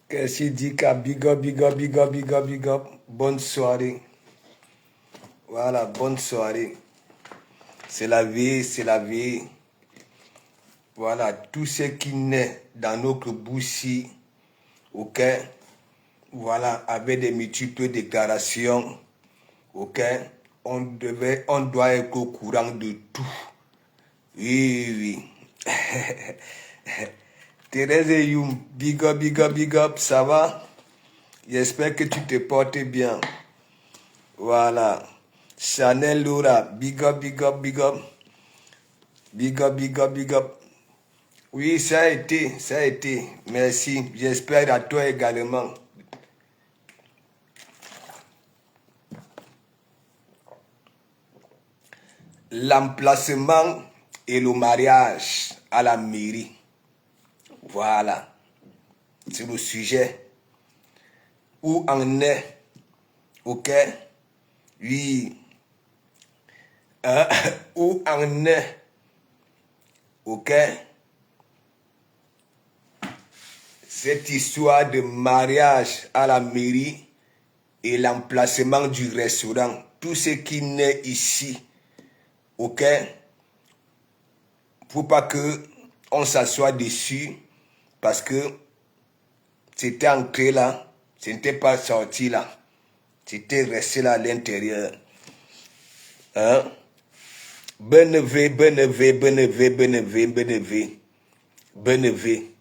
Qu'est-ce qu'il dit qu'à big up, big up, big up, big up, big up. Bonne soirée. Voilà, bonne soirée. C'est la vie, c'est la vie. Voilà, tout ce qui naît dans notre bouche, ok, voilà, avec des multiples déclarations, ok, on doit être au courant de tout. Oui, oui. Thérèse Youm, big up, big up, big up, ça va? J'espère que tu te portes bien. Voilà. Chanel Laura, big up, big up, big up. Big up, big up, big up. Oui, ça a été, ça a été. Merci. J'espère à toi également. L'emplacement et le mariage à la mairie. Voilà. C'est le sujet. Où en est, ok? Oui. Où en est, ok? Cette histoire de mariage à la mairie et l'emplacement du restaurant. Tout ce qui naît ici, ok? Faut pas que on s'assoie dessus parce que c'était ancré là, ce n'était pas sorti là, c'était resté là à l'intérieur. Hein? Benevé, benevé, benevé, benevé, benevé, benevé.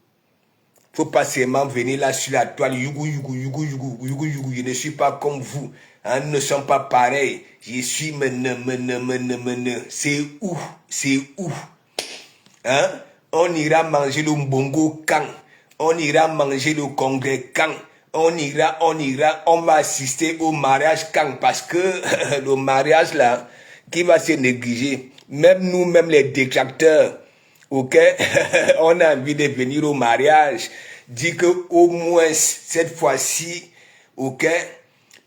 Faut pas seulement venir là sur la toile, yougou, yougou, yougou, yougou, yougou, yougou. Je ne suis pas comme vous. Hein, nous ne sommes pas pareils. Je suis mene. C'est où? C'est où? Hein? On ira manger le mbongo quand? On ira manger le congrès quand? On va assister au mariage quand? Parce que le mariage là, qui va se négliger? Même nous, même les détracteurs, ok? On a envie de venir au mariage. Dis que au moins cette fois-ci, ok?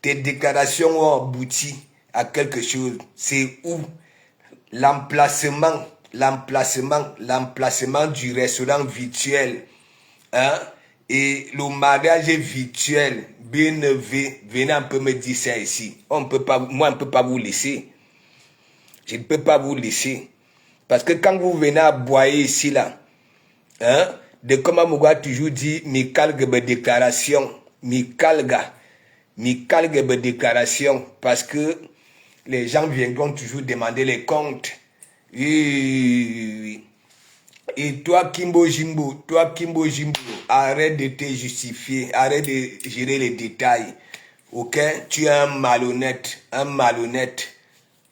Tes déclarations ont abouti à quelque chose. C'est où? L'emplacement du restaurant virtuel, hein, et le mariage virtuel. Venez un peu me dire ça ici. Moi, on ne peut pas vous laisser. Je ne peux pas vous laisser. Parce que quand vous venez à boyer ici, là, hein, de comme Amouga toujours dit, mi calgue déclaration, mi calgue déclaration, parce que les gens viendront toujours demander les comptes. Oui. Et toi, Kimbo Jimbo, arrête de te justifier, arrête de gérer les détails. Ok? Tu es un malhonnête.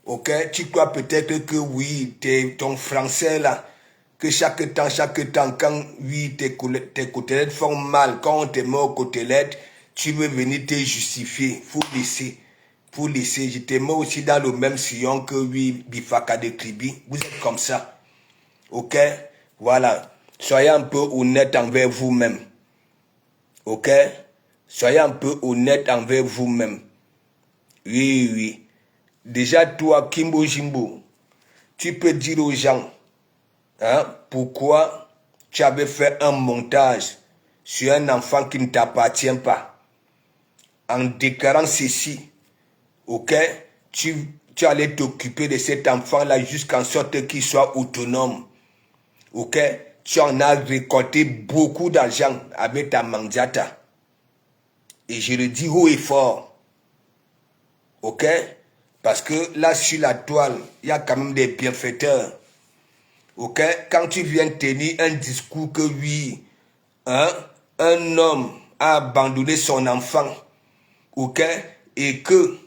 Ok? Tu crois peut-être que oui, ton français là, que chaque temps, quand oui, tes côtelettes font mal, quand on te met aux côtelettes, tu veux venir te justifier. Faut laisser. Je te mets aussi dans le même sillon que oui, Bifaka de Kribi. Vous êtes comme ça. Ok? Voilà. Soyez un peu honnête envers vous-même. Ok? Soyez un peu honnête envers vous-même. Oui. Déjà, toi, Kimbo Jimbo, tu peux dire aux gens, hein, pourquoi tu avais fait un montage sur un enfant qui ne t'appartient pas. En déclarant ceci, ok, tu allais t'occuper de cet enfant-là jusqu'en sorte qu'il soit autonome. Ok, tu en as récolté beaucoup d'argent avec ta mandiata. Et je le dis haut et fort. Ok, parce que là sur la toile, il y a quand même des bienfaiteurs. Ok, quand tu viens tenir un discours que oui, hein, un homme a abandonné son enfant, ok, et que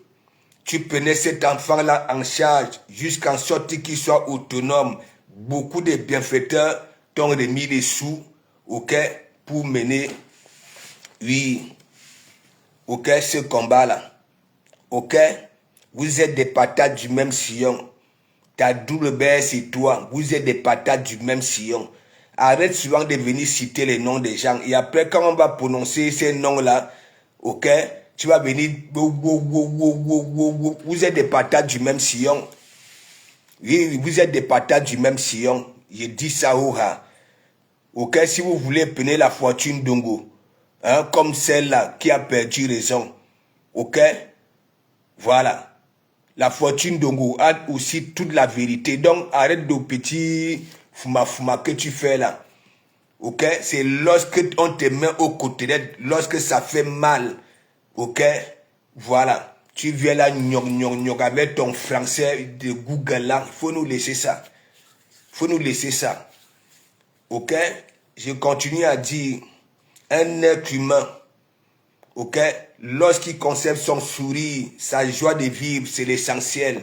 tu prenais cet enfant-là en charge jusqu'en sorte qu'il soit autonome, beaucoup de bienfaiteurs t'ont remis les sous, ok, pour mener, oui, ok, ce combat-là, ok, vous êtes des patates du même sillon. Ta double baisse et toi, vous êtes des patates du même sillon. Arrête souvent de venir citer les noms des gens. Et après, quand on va prononcer ces noms-là, ok, tu vas venir, vous êtes des patates du même sillon. Oui, vous êtes des patates du même sillon. Je dis ça, ok, si vous voulez prenez la fortune d'Ongo, hein, comme celle-là qui a perdu raison. Ok? Voilà. La fortune d'Ongo a aussi toute la vérité. Donc, arrête de petits fuma que tu fais là. Ok? C'est lorsque on te met au côté d'aide, lorsque ça fait mal. Ok? Voilà. Tu viens là, avec ton français de Google là. Il faut nous laisser ça. Il faut nous laisser ça. Ok? Je continue à dire, un être humain, ok? Lorsqu'il conserve son sourire, sa joie de vivre, c'est l'essentiel.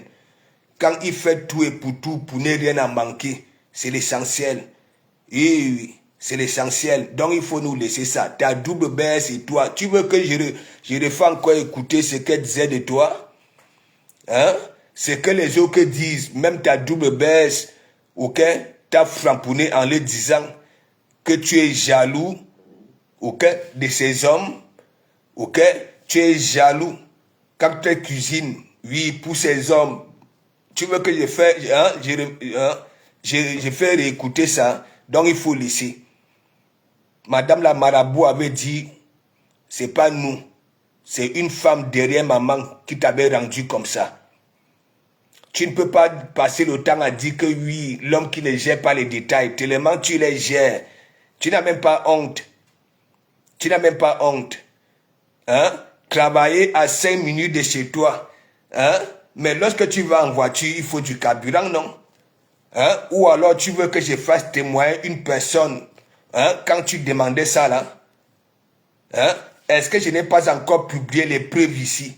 Quand il fait tout et pour ne rien en manquer, c'est l'essentiel. Oui, c'est l'essentiel. Donc il faut nous laisser ça. Ta double baisse et toi. Tu veux que je refais encore écouter ce qu'elle disait de toi? Hein? Ce que les autres disent, même ta double baisse, ok? T'as framponné en le disant que tu es jaloux, ok? De ces hommes, ok? Tu es jaloux quand tu cuisines, oui, pour ces hommes. Tu veux que je fasse, hein, je fais réécouter ça, donc il faut laisser. Madame la marabout avait dit, c'est pas nous, c'est une femme derrière maman qui t'avait rendu comme ça. Tu ne peux pas passer le temps à dire que oui, l'homme qui ne gère pas les détails, tellement tu les gères. Tu n'as même pas honte. Tu n'as même pas honte. Hein? Travailler à 5 minutes de chez toi. Hein? Mais lorsque tu vas en voiture, il faut du carburant, non? Hein? Ou alors tu veux que je fasse témoigner une personne, hein? Quand tu demandais ça là. Hein? Est-ce que je n'ai pas encore publié les preuves ici?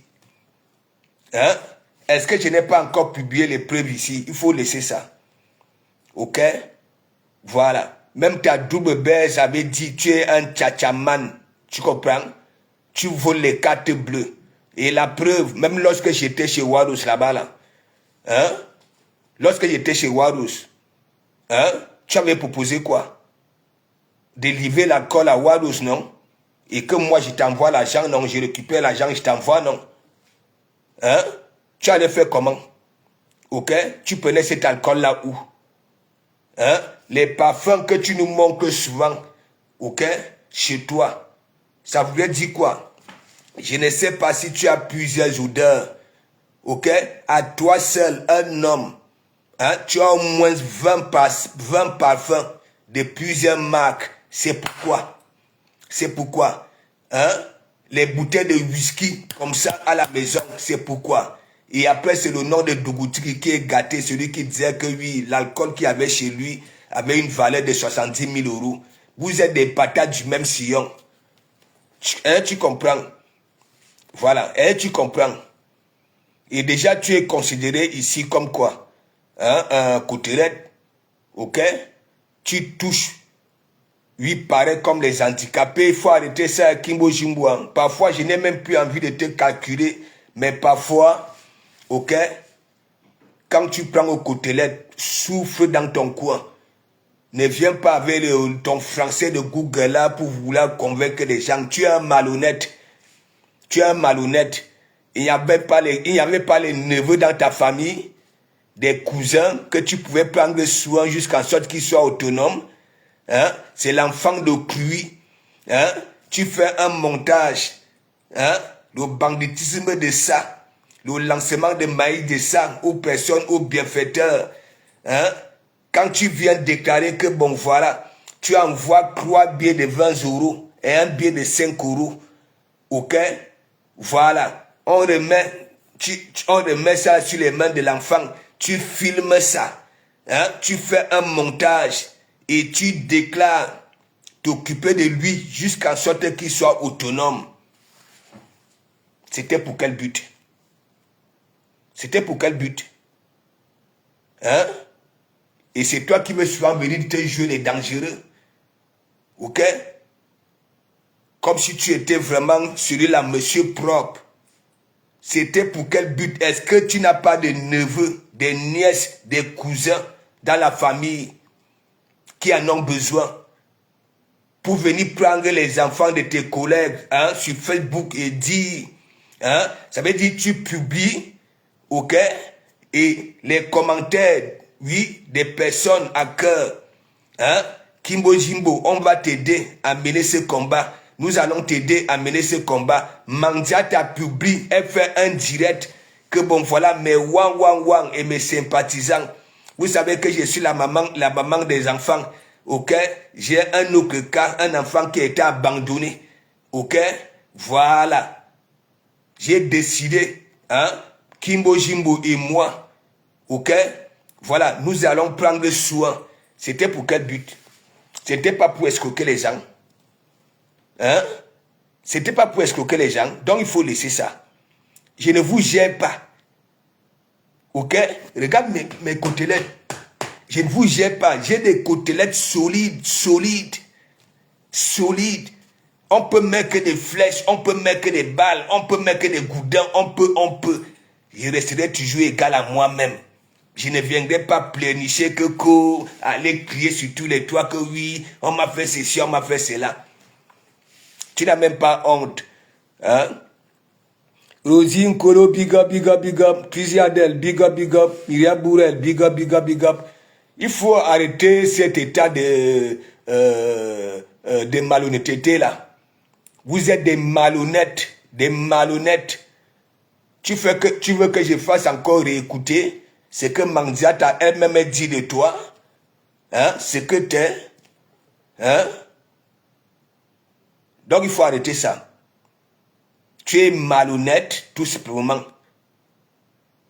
Hein? Est-ce que je n'ai pas encore publié les preuves ici? Il faut laisser ça. Ok? Voilà. Même ta double baisse avait dit tu es un tchatchaman. Tu comprends? Tu voles les cartes bleues. Et la preuve, même lorsque j'étais chez Warus là-bas, là, hein? Lorsque j'étais chez Warus, hein? Tu avais proposé quoi? De livrer la colle à Warus, non? Et que moi je t'envoie l'argent, non? Je récupère l'argent, je t'envoie, non? Hein? Tu allais faire comment? Ok? Tu prenais cet alcool-là où? Hein? Les parfums que tu nous montres souvent, ok? Chez toi. Ça voulait dire quoi? Je ne sais pas si tu as plusieurs odeurs. Ok? À toi seul, un homme, hein? Tu as au moins 20 parfums de plusieurs marques. C'est pourquoi? C'est pourquoi? Hein? Les bouteilles de whisky comme ça à la maison, c'est pourquoi? Et après, c'est le nom de Dougouti qui est gâté, celui qui disait que oui, l'alcool qu'il avait chez lui avait une valeur de 70 000 euros. Vous êtes des patates du même sillon. Hein, tu comprends? Voilà, hein, tu comprends? Et déjà, tu es considéré ici comme quoi? Hein, un cotelette, ok? Tu touches. Oui, pareil comme les handicapés, il faut arrêter ça, Kimbo Jimbo. Parfois, je n'ai même plus envie de te calculer, mais parfois, ok, quand tu prends au côtelette, souffle dans ton coin. Ne viens pas avec ton français de Google là pour vouloir convaincre les gens. Tu es un malhonnête. Tu es un malhonnête. Il n'y avait pas les neveux dans ta famille, des cousins que tu pouvais prendre soin jusqu'en sorte qu'ils soient autonomes. Hein? C'est l'enfant de Cluy. Hein? Tu fais un montage. Hein? Le banditisme de ça. Le lancement de maïs de ça aux personnes, aux bienfaiteurs. Hein? Quand tu viens déclarer que bon voilà, tu envoies 3 billets de 20 euros et un billet de 5 euros. Ok? Voilà. On remet ça sur les mains de l'enfant. Tu filmes ça. Hein? Tu fais un montage. Et tu déclares t'occuper de lui jusqu'à sorte qu'il soit autonome. C'était pour quel but? C'était pour quel but? Hein? Et c'est toi qui veux souvent venir te jouer les dangereux. Ok? Comme si tu étais vraiment celui-là, monsieur propre. C'était pour quel but? Est-ce que tu n'as pas de neveux, des nièces, des cousins dans la famille qui en ont besoin pour venir prendre les enfants de tes collègues, hein, sur Facebook et dire, hein, ça veut dire tu publies, ok, et les commentaires, oui, des personnes à cœur, hein, Kimbo Jimbo, on va t'aider à mener ce combat, nous allons t'aider à mener ce combat. Mandiata publie, elle fait un direct que bon voilà mes wang et mes sympathisants. Vous savez que je suis la maman des enfants. Ok, j'ai un autre cas, un enfant qui a été abandonné. Ok, voilà. J'ai décidé, hein, Kimbo Jimbo et moi, ok, voilà, nous allons prendre soin. C'était pour quel but? C'était pas pour escroquer les gens. Hein? C'était pas pour escroquer les gens, donc il faut laisser ça. Je ne vous gère pas. Ok? Regarde mes côtelettes. Je ne vous gère pas. J'ai des côtelettes solides. On peut mettre que des flèches, on peut mettre que des balles, on peut mettre que des goudins, on peut. Je resterai toujours égal à moi-même. Je ne viendrai pas pleurnicher aller crier sur tous les toits que oui, on m'a fait ceci, on m'a fait cela. Tu n'as même pas honte. Hein? Rosie Nkolo, big up. Chrissy Adel, big up. Myriam Bourrel, big up. Il faut arrêter cet état de malhonnêteté là. Vous êtes des malhonnêtes. Tu veux que je fasse encore réécouter ce que Mandiata elle-même dit de toi, hein, ce que t'es, hein. Donc il faut arrêter ça. Tu es malhonnête, tout simplement.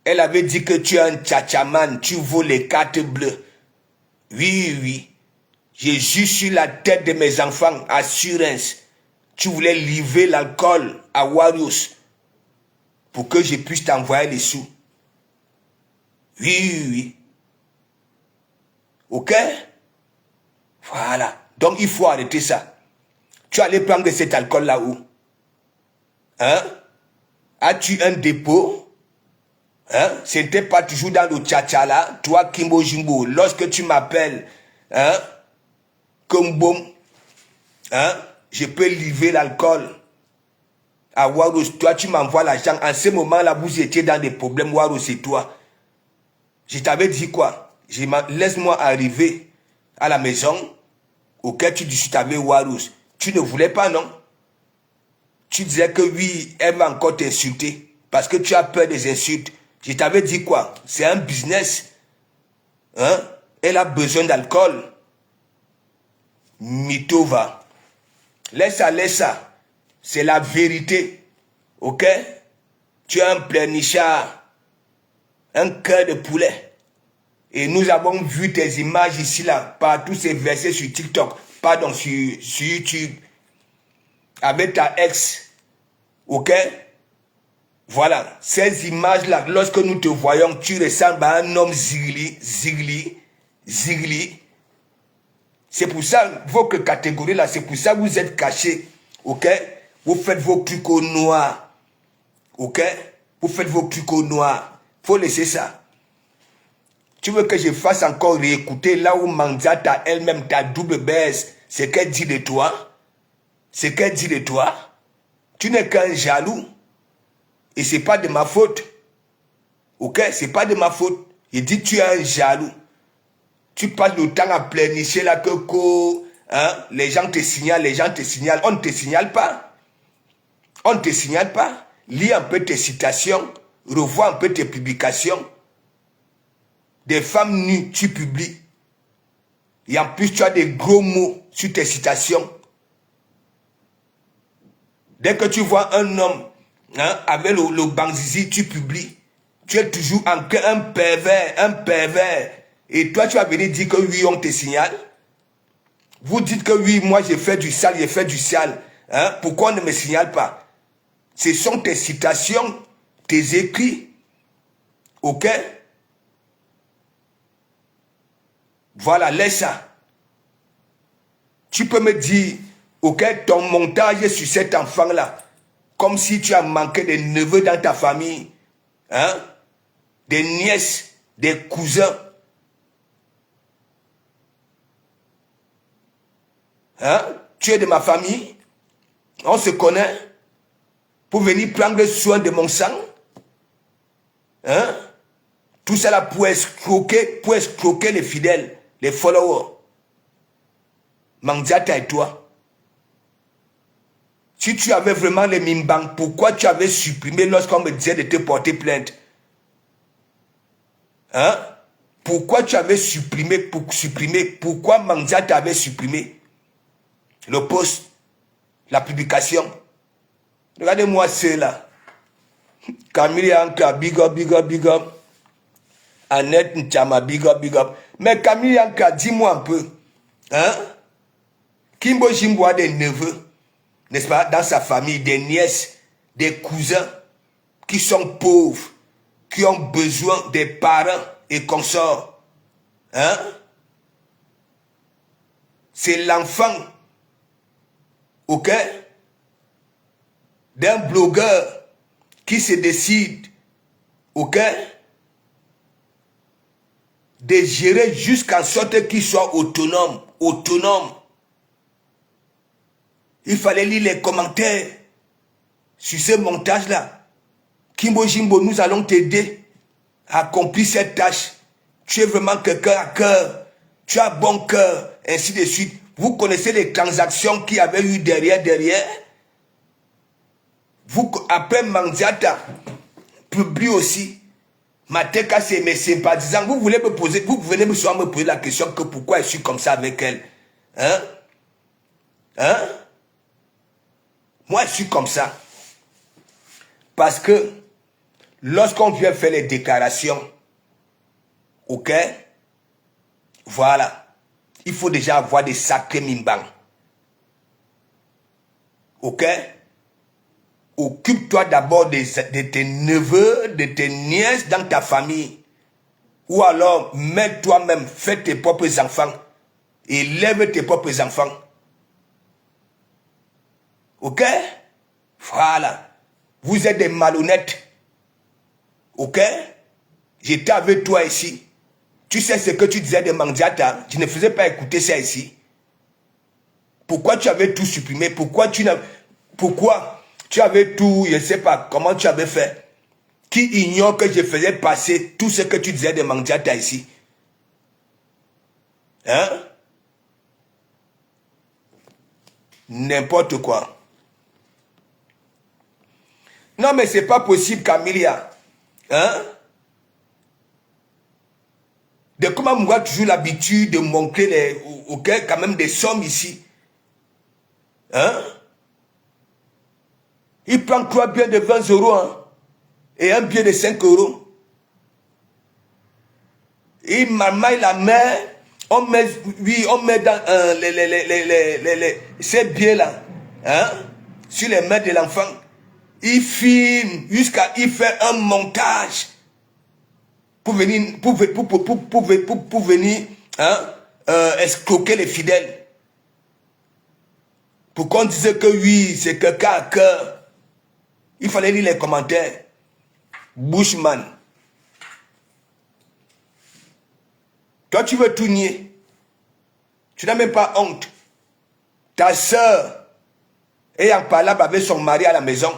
Elle avait dit que tu es un tchatchaman, tu vaux les cartes bleues. Oui. J'ai juste sur la tête de mes enfants, assurance. Tu voulais livrer l'alcool à Warriors pour que je puisse t'envoyer les sous. Oui. Ok? Voilà. Donc il faut arrêter ça. Tu allais prendre cet alcool là où? Hein? As-tu un dépôt? Hein? Ce n'était pas toujours dans le tchatcha là. Toi, Kimbo Jimbo, lorsque tu m'appelles, hein? Comme bon, hein? Je peux livrer l'alcool à Waros. Toi, tu m'envoies l'argent. En ce moment-là, vous étiez dans des problèmes, Waros et toi. Je t'avais dit quoi? Laisse-moi arriver à la maison auquel tu discutes avec Waros. Tu ne voulais pas, non? Tu disais que oui, elle va encore t'insulter parce que tu as peur des insultes. Je t'avais dit quoi? C'est un business. Hein? Elle a besoin d'alcool. Mitova. Laisse ça. C'est la vérité. Ok? Tu as un pleurnichard. Un cœur de poulet. Et nous avons vu tes images ici, là, par tous ces versets sur TikTok. Pardon, sur YouTube. Avec ta ex. Ok? Voilà. Ces images-là, lorsque nous te voyons, tu ressembles à un homme zigli. C'est pour ça, vos catégories-là, c'est pour ça que vous êtes cachés. Ok? Vous faites vos trucs au noir. Ok? Vous faites vos trucs au noir. Faut laisser ça. Tu veux que je fasse encore réécouter là où Mandiata elle-même, ta double baisse, ce qu'elle dit de toi? Tu n'es qu'un jaloux. Et c'est pas de ma faute. Ok? C'est pas de ma faute. Il dit tu es un jaloux. Tu passes le temps à pleurnicher là que hein, les gens te signalent. On ne te signale pas. Lis un peu tes citations. Revois un peu tes publications. Des femmes nues, tu publies. Et en plus, tu as des gros mots sur tes citations. Dès que tu vois un homme, hein, avec le banzizi, tu publies. Tu es toujours un pervers. Et toi, tu vas venir dire que oui, on te signale. Vous dites que oui, moi, j'ai fait du sale. Hein? Pourquoi on ne me signale pas? Ce sont tes citations, tes écrits. Ok? Voilà, laisse ça. Tu peux me dire, ok, ton montage sur cet enfant-là, comme si tu as manqué des neveux dans ta famille, hein? Des nièces, des cousins. Hein? Tu es de ma famille. On se connaît. Pour venir prendre soin de mon sang. Hein? Tout cela pour escroquer les fidèles, les followers. Mandiata et toi. Si tu avais vraiment les Mimbang, pourquoi tu avais supprimé lorsqu'on me disait de te porter plainte? Hein? Pourquoi tu avais supprimé, pourquoi Mandia t'avait supprimé le post, la publication? Regardez-moi ceux-là. Camille Anka, big up, big up, big up. Annette Nchama, big up, big up. Mais Camille Anka, dis-moi un peu. Hein? Kimbo Jimbo a des neveux, n'est-ce pas, dans sa famille, des nièces, des cousins qui sont pauvres, qui ont besoin des parents et consorts. Hein? C'est l'enfant, ok, d'un blogueur qui se décide, ok, de gérer jusqu'en sorte qu'il soit autonome. Il fallait lire les commentaires sur ce montage-là. Kimbo Jimbo, nous allons t'aider à accomplir cette tâche. Tu es vraiment quelqu'un à cœur. Tu as bon cœur, ainsi de suite. Vous connaissez les transactions qu'il y avait eu derrière. Vous, après Mandiata, publie aussi. Mateka, c'est mes sympathisants. Vous venez me poser la question que pourquoi je suis comme ça avec elle. Hein? Hein? Moi, je suis comme ça. Parce que lorsqu'on vient faire les déclarations, ok, voilà, il faut déjà avoir des sacrés Mimbang. Ok? Occupe-toi d'abord de tes neveux, de tes nièces dans ta famille. Ou alors, mets toi-même, fais tes propres enfants. Élève tes propres enfants. Ok? Voilà. Vous êtes des malhonnêtes. Ok? J'étais avec toi ici. Tu sais ce que tu disais de Mandiata. Tu ne faisais pas écouter ça ici. Pourquoi tu avais tout supprimé? Pourquoi tu avais tout, je ne sais pas comment tu avais fait. Qui ignore que je faisais passer tout ce que tu disais de Mandiata ici? Hein? N'importe quoi. Non, mais c'est pas possible, Camilia. Hein? De comment on a toujours l'habitude de montrer quand même des sommes ici. Hein? Il prend 3 biens de 20 euros, hein, et un bien de 5 euros. Il marmaille la main, on met dans ces biens-là, hein, sur les mains de l'enfant. Il filme jusqu'à il fait un montage pour venir, hein, escroquer les fidèles. Pour qu'on dise que oui, c'est quelqu'un à cœur. Il fallait lire les commentaires. Bushman. Toi, tu veux tout nier. Tu n'as même pas honte. Ta soeur, ayant parlé avec son mari à la maison,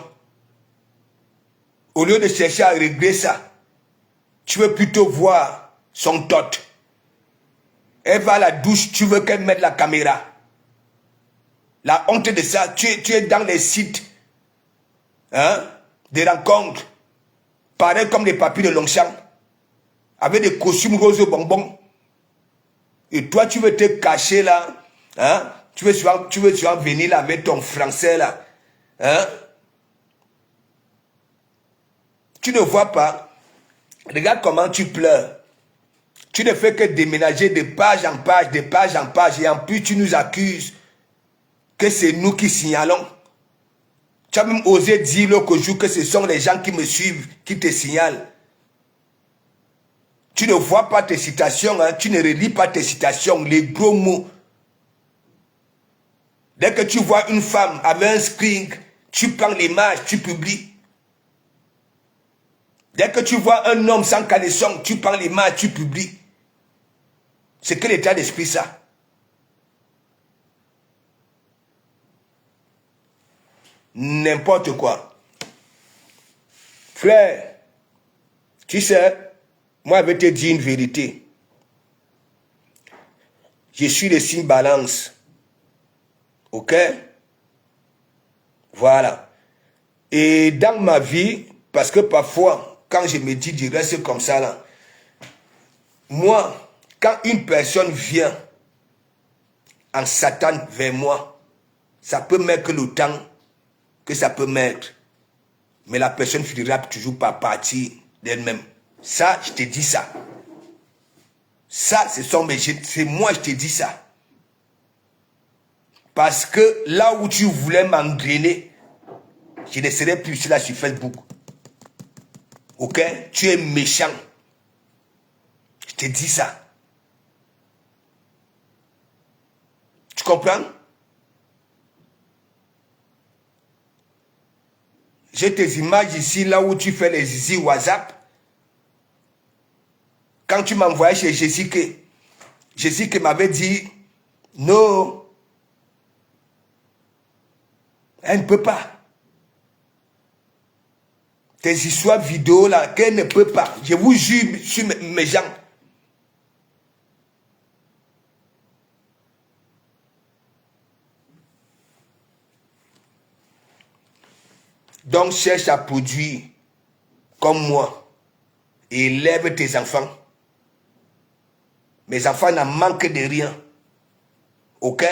au lieu de chercher à régler ça, tu veux plutôt voir son tot. Elle va à la douche, tu veux qu'elle mette la caméra. La honte de ça, tu es dans les sites, hein, des rencontres, pareil comme les papiers de Longchamp, avec des costumes roses bonbons. Et toi, tu veux te cacher là, hein, tu veux souvent venir là avec ton français là, hein. Tu ne vois pas. Regarde comment tu pleures. Tu ne fais que déménager de page en page, et en plus tu nous accuses que c'est nous qui signalons. Tu as même osé dire l'autre jour que ce sont les gens qui me suivent, qui te signalent. Tu ne vois pas tes citations, hein, tu ne relis pas tes citations, les gros mots. Dès que tu vois une femme avec un string, tu prends l'image, tu publies. Dès que tu vois un homme sans caleçon, tu prends l'image, tu publies. C'est quel état d'esprit ça? N'importe quoi. Frère, tu sais, moi je vais te dire une vérité. Je suis le signe balance. Ok? Voilà. Et dans ma vie, parce que parfois, quand je me dis, je reste comme ça là, moi, quand une personne vient en Satan vers moi, ça peut mettre le temps que ça peut mettre. Mais la personne finira toujours par partir d'elle-même. Ça, je te dis ça. Ça, c'est moi, je te dis ça. Parce que là où tu voulais m'engrainer, je ne serai plus là sur Facebook. Ok? Tu es méchant. Je te dis ça. Tu comprends? J'ai tes images ici, là où tu fais les zizi WhatsApp. Quand tu m'envoyais chez Jessica, Jessica m'avait dit, non, elle ne peut pas. Tes histoires vidéo là, qu'elle ne peut pas. Je vous jure sur mes gens. Donc cherche à produire comme moi. Et élève tes enfants. Mes enfants n'en manquent de rien. Ok?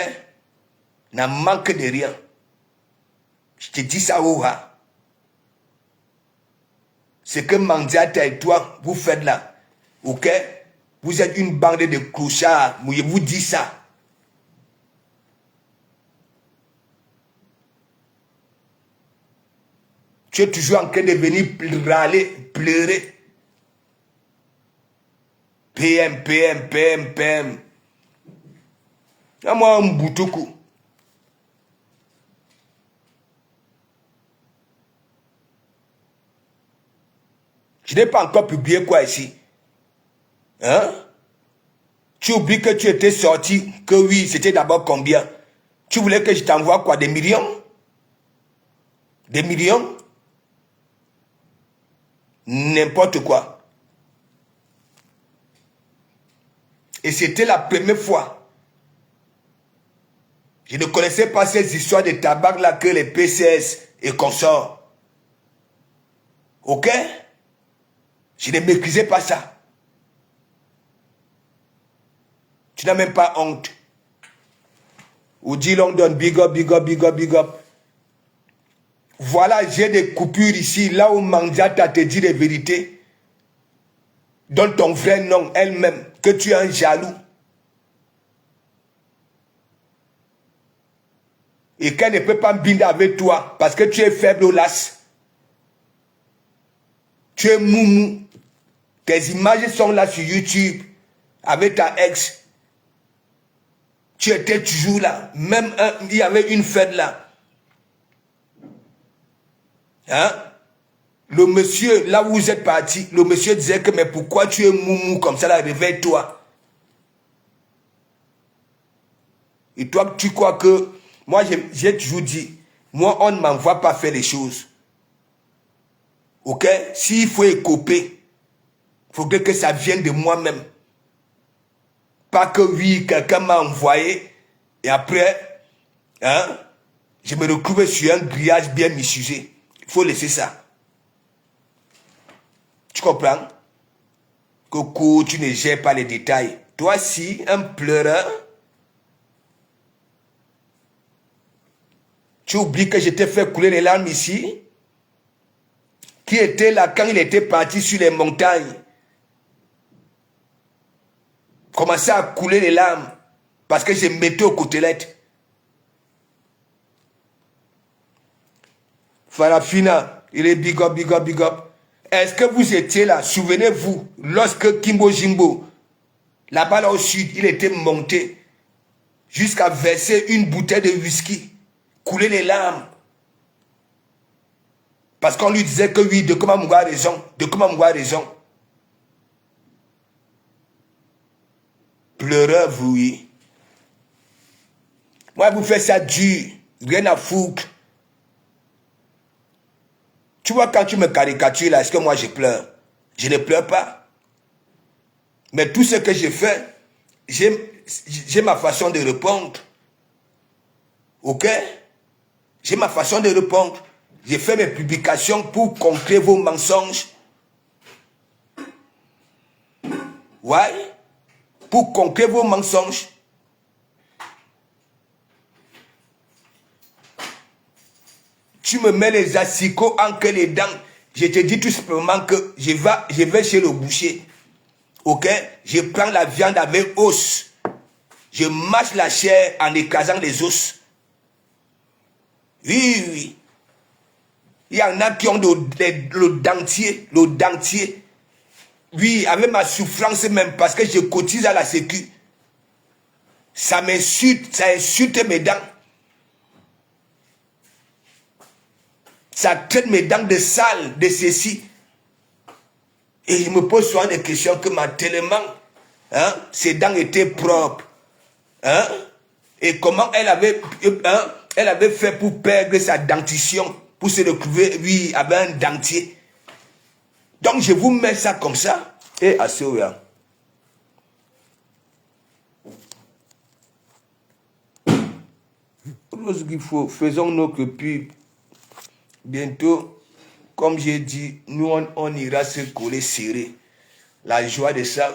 N'en manquent de rien. Je te dis ça, Oha. Ce que Mandiata et toi, vous faites là. Ok? Vous êtes une bande de clochards. Je vous dis ça. Tu es toujours en train de venir râler, pleurer. PM, PM, PM, PM. Moi, un boutoukou. Je n'ai pas encore publié quoi ici. Hein? Tu oublies que tu étais sorti, que oui, c'était d'abord combien? Tu voulais que je t'envoie quoi? Des millions? Des millions? N'importe quoi. Et c'était la première fois. Je ne connaissais pas ces histoires de tabac là que les PCS et consorts. Ok? Je ne maîtrisais pas ça. Tu n'as même pas honte. Ou dit London, big up, big up, big up, big up. Voilà, j'ai des coupures ici, là où Mandiata te dit les vérités. Donne ton vrai nom, elle-même, que tu es un jaloux. Et qu'elle ne peut pas binder avec toi, parce que tu es faible au las. Tu es moumou. Tes images sont là sur YouTube, avec ta ex. Tu étais toujours là. Même il y avait une fête là. Hein? Le monsieur, là où vous êtes parti, le monsieur disait que mais pourquoi tu es moumou comme ça là, réveille-toi. Et toi, tu crois que... Moi, j'ai toujours dit, moi, on ne m'envoie pas faire les choses. Ok? S'il faut écoper, il faudrait que ça vienne de moi-même. Pas que oui, quelqu'un m'a envoyé, et après, hein, je me retrouve sur un grillage bien misusé. Il faut laisser ça. Tu comprends? Coco, tu ne gères pas les détails. Toi, si, un pleureur, tu oublies que je t'ai fait couler les larmes ici? Qui était là quand il était parti sur les montagnes? Commençait à couler les larmes parce que je mettais aux côtelettes. Farafina, il est big up, big up, big up. Est-ce que vous étiez là? Souvenez-vous, lorsque Kimbo Jimbo, là-bas là au sud, il était monté jusqu'à verser une bouteille de whisky, couler les larmes. Parce qu'on lui disait que oui, de comment Mouga a raison, de comment Mouga a raison. Pleureur, vous, oui. Moi, vous faites ça dur, rien à foutre. Tu vois, quand tu me caricatures là, est-ce que moi je pleure? Je ne pleure pas. Mais tout ce que je fais, j'ai ma façon de répondre. Ok? J'ai ma façon de répondre. J'ai fait mes publications pour contrer vos mensonges. Ouais. Pour contrer vos mensonges. Tu me mets les asticots entre les dents. Je te dis tout simplement que je vais chez le boucher. Ok? Je prends la viande avec os. Je mâche la chair en écrasant les os. Oui, oui. Il y en a qui ont le dentier. Le dentier. Oui, avec ma souffrance même, parce que je cotise à la sécu. Ça insulte mes dents. Ça traite mes dents de sale, de ceci. Et je me pose souvent des questions que tellement, hein, ses dents étaient propres. Hein? Et comment elle avait fait pour perdre sa dentition, pour se retrouver, oui, avec un dentier. Donc je vous mets ça comme ça, et asseyez-vous. Lorsqu'il faut, faisons notre pub. Bientôt, comme j'ai dit, nous on ira se coller serré. La joie de ça.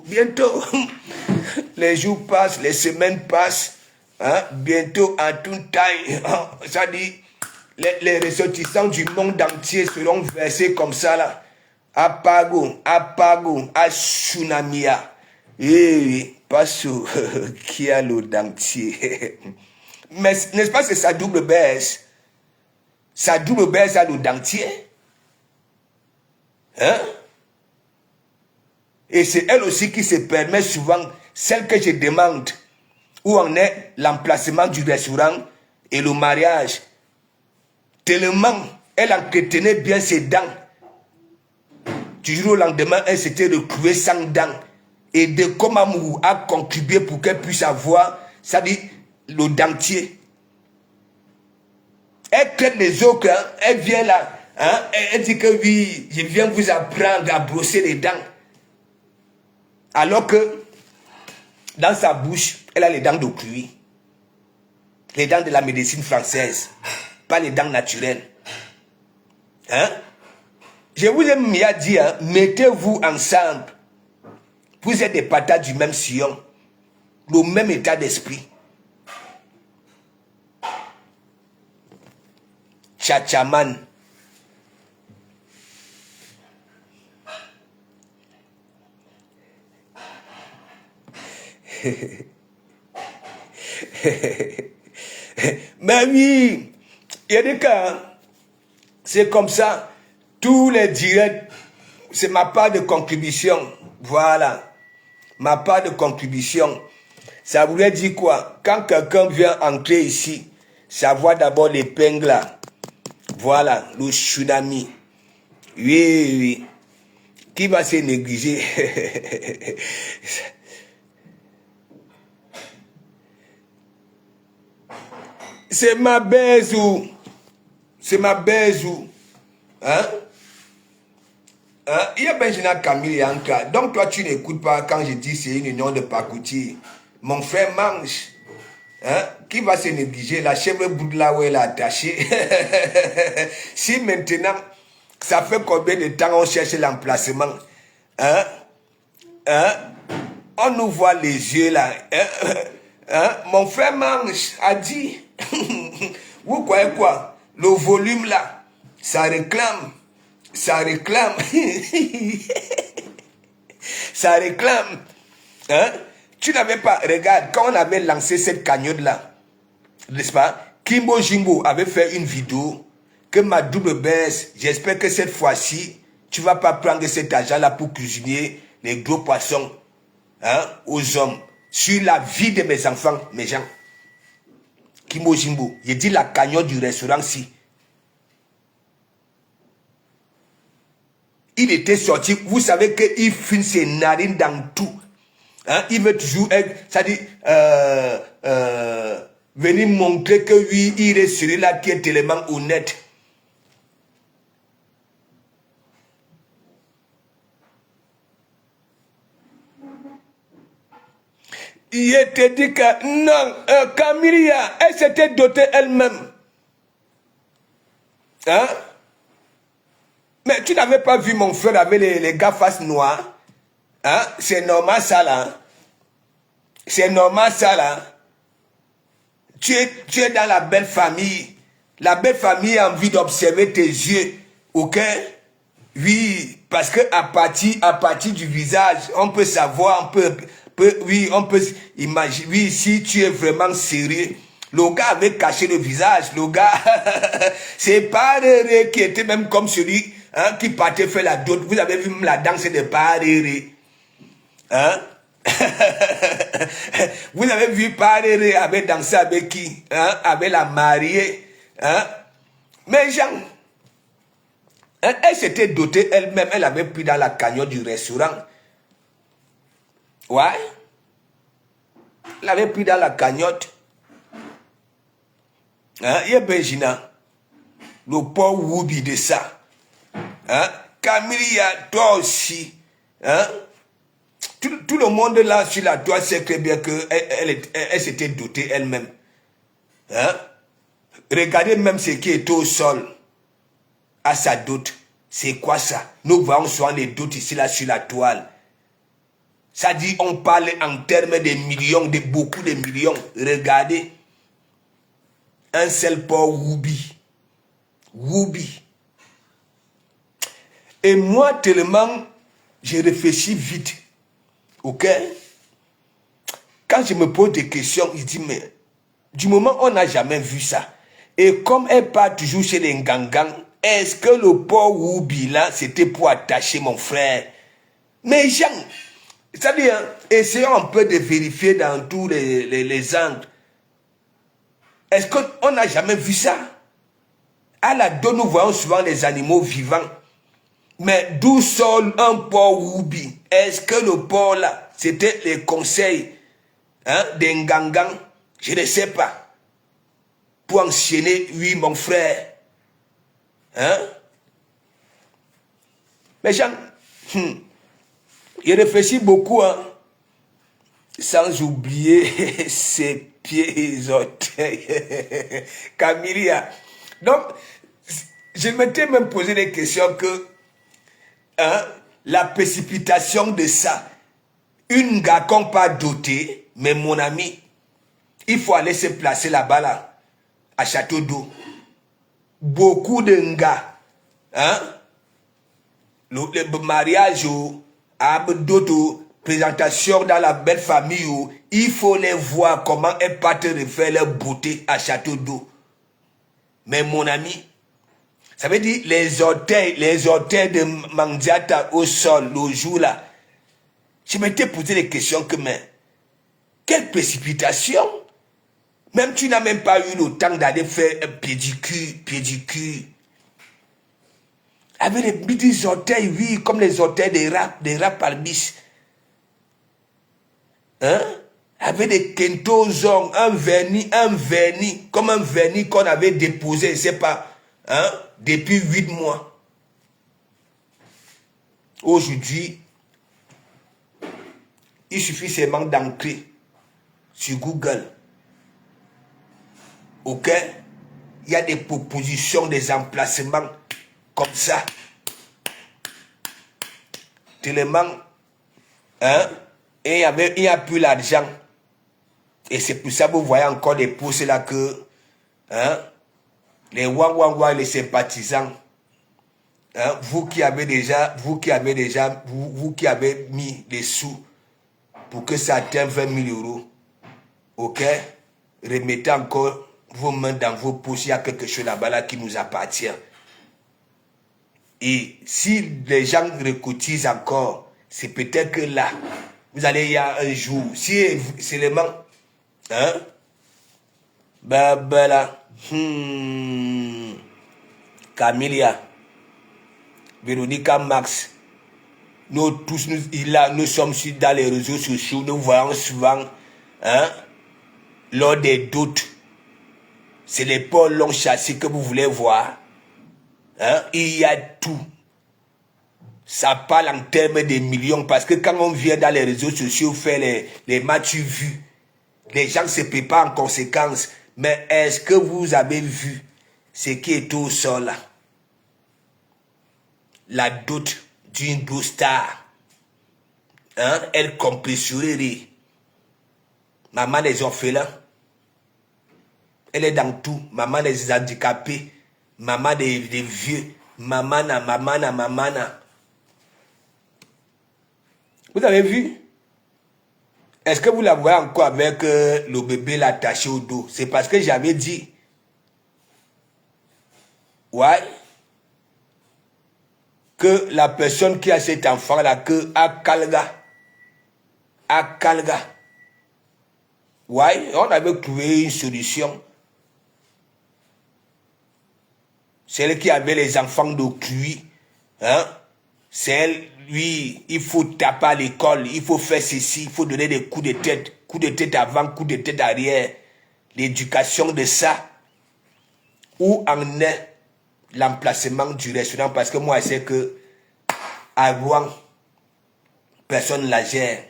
Bientôt, les jours passent, les semaines passent. Hein? Bientôt, en tout temps, ça dit, les ressortissants du monde entier seront versés comme ça là. Apago, à tsunamia. Et passo qui a le dentier. Mais n'est-ce pas que c'est sa double baisse? Sa double baisse a le dentier. Hein? Et c'est elle aussi qui se permet souvent, celle que je demande, où en est l'emplacement du restaurant et le mariage. Tellement elle entretenait bien ses dents. Du jour au lendemain, elle s'était retrouvée sans dents. Et de Komamou a contribué pour qu'elle puisse avoir, ça dit, le dentier. Elle traite les autres, hein, elle vient là, hein, elle dit que oui, je viens vous apprendre à brosser les dents. Alors que, dans sa bouche, elle a les dents de cuir. Les dents de la médecine française, pas les dents naturelles. Hein? Je vous ai mis à dire, mettez-vous ensemble. Vous êtes des patates du même sillon, le même état d'esprit. Tchatchaman. Mais oui, il y a des cas, c'est comme ça. Tous les directs, c'est ma part de contribution. Voilà. Ma part de contribution. Ça voulait dire quoi? Quand quelqu'un vient entrer ici, ça voit d'abord l'épingle là. Voilà, le tsunami. Oui, oui. Qui va se négliger? C'est ma baise ou. C'est ma baise ou. Hein? Il y a Benjamin Camille et Anka. Donc toi tu n'écoutes pas quand je dis c'est une union de pacotille. Mon frère mange. Hein? Qui va se négliger? La chèvre bout de là où elle est attachée. Si maintenant, ça fait combien de temps on cherche l'emplacement? Hein? Hein? On nous voit les yeux là. Hein? Mon frère mange a dit. Vous croyez quoi? Le volume là, ça réclame. Ça réclame. Ça réclame. Hein? Tu n'avais pas... Regarde, quand on avait lancé cette cagnotte-là, n'est-ce pas? Kimbo Jimbo avait fait une vidéo que ma double baisse. J'espère que cette fois-ci, tu ne vas pas prendre cet argent-là pour cuisiner les gros poissons, hein, aux hommes. Sur la vie de mes enfants, mes gens. Kimbo Jimbo, j'ai dit la cagnotte du restaurant-ci. Il était sorti, vous savez qu'il filme ses narines dans tout. Hein? Il veut toujours être, ça dit, venir montrer que oui, il est celui-là qui est tellement honnête. Je te dis que non, Camilia, elle s'était dotée elle-même. Hein? Mais tu n'avais pas vu mon frère avec les gars face noire? Hein? C'est normal ça là. C'est normal ça là. Tu es dans la belle famille. La belle famille a envie d'observer tes yeux. Ok? Oui, parce que à partir du visage, on peut savoir, on peut imaginer. Oui, si tu es vraiment sérieux. Le gars avait caché le visage. Le gars, c'est Paréré qui était même comme celui qui partait faire la dot. Vous avez vu même la danse de Paréré. Hein? Vous avez vu Paréré avait dansé avec qui? Hein? Avec la mariée. Hein? Mais Jean, elle s'était dotée elle-même. Elle avait pris dans la cagnotte du restaurant. Ouais. Elle avait pris dans la cagnotte. Hein? Il y a Benjina. Le pauvre Woubi de ça. Hein? Camilia, toi aussi. Hein? Tout le monde là sur la toile sait très bien qu'elle s'était dotée elle-même. Hein? Regardez même ce qui est au sol à sa dot. C'est quoi ça? Nous voyons souvent les dots ici là sur la toile. Ça dit, on parle en termes de millions, de beaucoup de millions. Regardez. Un seul pauvre Woubi. Woubi. Et moi, tellement, j'ai réfléchi vite. Ok? Quand je me pose des questions, je dis, mais du moment où on n'a jamais vu ça, et comme elle part toujours chez les Ngangans, est-ce que le pauvre Woubi là, c'était pour attacher mon frère? Mais Jean, c'est-à-dire, essayons un peu de vérifier dans tous les angles. Est-ce qu'on n'a jamais vu ça? À la donne, nous voyons souvent les animaux vivants. Mais d'où sort un porc Woubi? Est-ce que le porc là, c'était les conseils des Ngangans? Je ne sais pas. Pour enchaîner, oui, mon frère. Hein? Mais Jean, il réfléchit beaucoup, hein? Sans oublier ses pieds et orteils. Camilia. Donc, je m'étais même posé des questions que la précipitation de ça, une gars qu'on pas doté, mais mon ami, il faut aller se placer là-bas, là, à Château d'Eau. Beaucoup de gars, le mariage, d'autres présentation dans la belle famille, il faut les voir comment elles partent refaire leur beauté à Château d'Eau. Mais mon ami, ça veut dire les orteils de Mandiata au sol, le jour là. Je m'étais posé des questions que, mais, quelle précipitation! Même tu n'as même pas eu le temps d'aller faire un pédicure. Avec les petits orteils, oui, comme les orteils des rats palmis. Hein? Avec des kentozons, un vernis, comme un vernis qu'on avait déposé, je ne sais pas, depuis 8 mois. Aujourd'hui, il suffit seulement d'entrer sur Google. Ok? Il y a des propositions, des emplacements comme ça. Tellement, et il n'y a plus l'argent. Et c'est pour ça que vous voyez encore des posts là que les Wangwangwa et les sympathisants, vous qui avez mis des sous pour que ça atteigne 20 000 euros, ok, remettez encore vos mains dans vos poches, il y a quelque chose là-bas là qui nous appartient. Et si les gens recotisent encore, c'est peut-être que là, vous allez y avoir un jour, si seulement, là, Camilia, Véronica Max, nous tous, nous sommes dans les réseaux sociaux, nous voyons souvent, lors des doutes, c'est les pôles longs chassés que vous voulez voir. Il y a tout. Ça parle en termes de millions. Parce que quand on vient dans les réseaux sociaux faire les matchs vus, les gens se préparent en conséquence. Mais est-ce que vous avez vu ce qui est au sol là? La dot d'une beau star. Hein? Elle compressionnerait. Maman des orphelins. Elle est dans tout. Maman des handicapés. Maman des vieux. Mamana. Vous avez vu? Est-ce que vous la voyez encore avec le bébé l'attaché au dos? C'est parce que j'avais dit. Ouais. Que la personne qui a cet enfant-là, que Akalga. Ouais, on avait trouvé une solution. Celle qui avait les enfants de QI, hein? C'est elle, lui, il faut taper à l'école, il faut faire ceci, il faut donner des coups de tête avant, coups de tête arrière. L'éducation de ça. Où en est l'emplacement du restaurant? Parce que moi, je sais que à Rouen, personne ne la gère.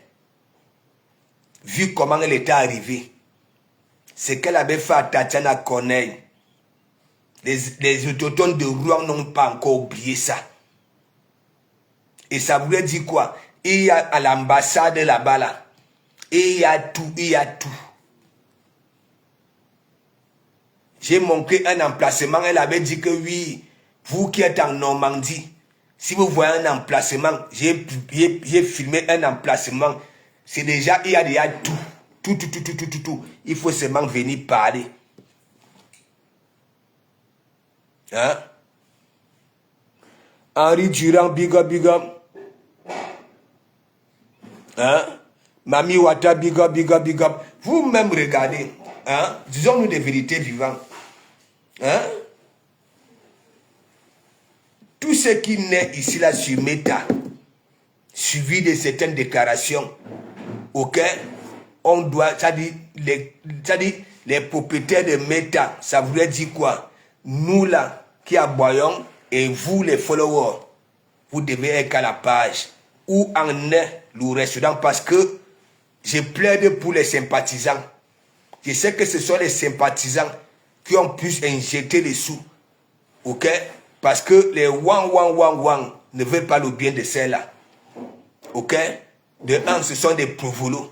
Vu comment elle était arrivée, ce qu'elle avait fait à Tatiana Corneille, les autochtones de Rouen n'ont pas encore oublié ça. Et ça voulait dire quoi? Il y a à l'ambassade là-bas, là, et il y a tout. J'ai montré un emplacement, elle avait dit que oui, vous qui êtes en Normandie, si vous voyez un emplacement, j'ai filmé un emplacement, c'est déjà, il y a déjà tout. Il faut seulement venir parler. Hein? Henri Durand, big up. Hein? Mami Wata, big up. Vous-même regardez. Hein? Disons-nous des vérités vivantes. Hein? Tout ce qui naît ici là sur Meta, suivi de certaines déclarations, ok, on doit, ça dit les propriétaires de Meta, ça voulait dire quoi? Nous là, qui aboyons, et vous les followers, vous devez être à la page. Où en est le restaurant? Parce que je plaide pour les sympathisants. Je sais que ce sont les sympathisants qui ont pu injecter les sous. Ok? Parce que les wang ne veulent pas le bien de celle-là. Ok? De un, ce sont des provolos.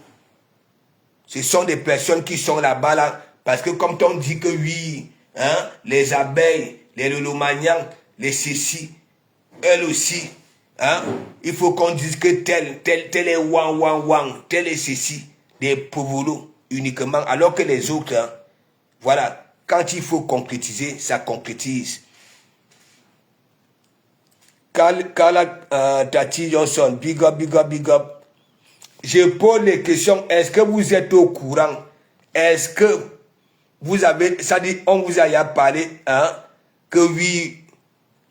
Ce sont des personnes qui sont là-bas là. Parce que comme on dit que oui, hein, les abeilles, les lolomanians, les cécis, elles aussi, hein, il faut qu'on dise que tel est wang, tel est ceci, des provolos uniquement, alors que les autres, hein, voilà, quand il faut concrétiser, ça concrétise. Carla Tati Johnson, big up. Je pose les questions, est-ce que vous êtes au courant? Est-ce que vous avez, ça dit, on vous a parlé, hein, que oui,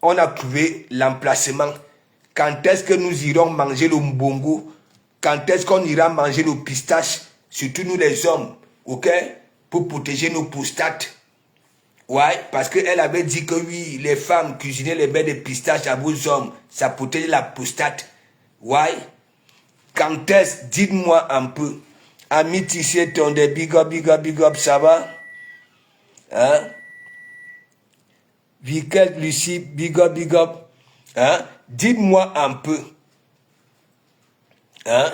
on a trouvé l'emplacement. Quand est-ce que nous irons manger le mbongo? Quand est-ce qu'on ira manger le pistache? Surtout nous les hommes, ok? Pour protéger nos prostates. Ouais, parce qu'elle avait dit que oui, les femmes cuisinaient les bains de pistache à vos hommes. Ça protège la prostate. Ouais. Quand est-ce, dites-moi un peu. Ami Tissier Tondé, big up, ça va? Hein? Vikel Lucie, big up. Hein? Dites-moi un peu. Hein?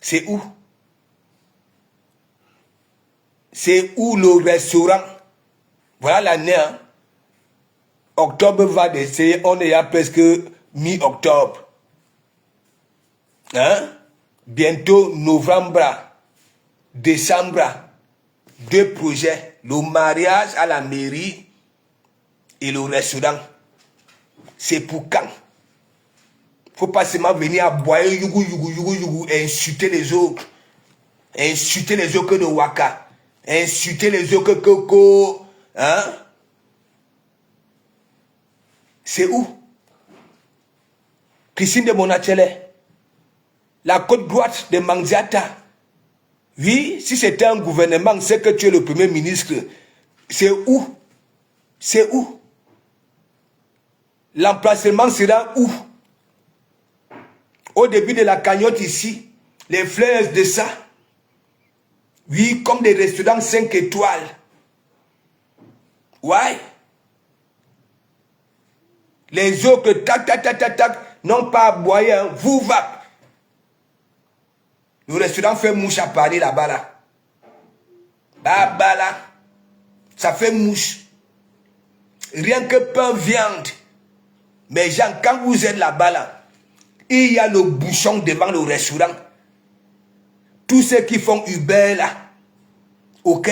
C'est où? C'est où le restaurant? Voilà l'année. Hein? Octobre va d'essayer, on est à presque mi-octobre. Hein? Bientôt novembre, décembre, 2 projets. Le mariage à la mairie et le restaurant. C'est pour quand? Faut pas seulement venir à boire yougou et insulter les autres. Insulter les autres de Waka. Insulter les autres que Coco. Hein? C'est où? Christine de Monachele. La côte droite de Manziata. Oui, si c'était un gouvernement, c'est que tu es le premier ministre. C'est où? C'est où? L'emplacement sera où? Au début de la cagnotte ici, les fleurs de ça. Oui, comme des restaurants 5 étoiles. Ouais. Les autres, tac, tac, tac, tac, tac, n'ont pas aboyé, hein. Vous va. Le restaurant fait mouche à Paris là-bas, là. Là-bas, là. Ça fait mouche. Rien que pain, viande. Mais gens, quand vous êtes là-bas, là, il y a le bouchon devant le restaurant. Tous ceux qui font Uber, là. Ok?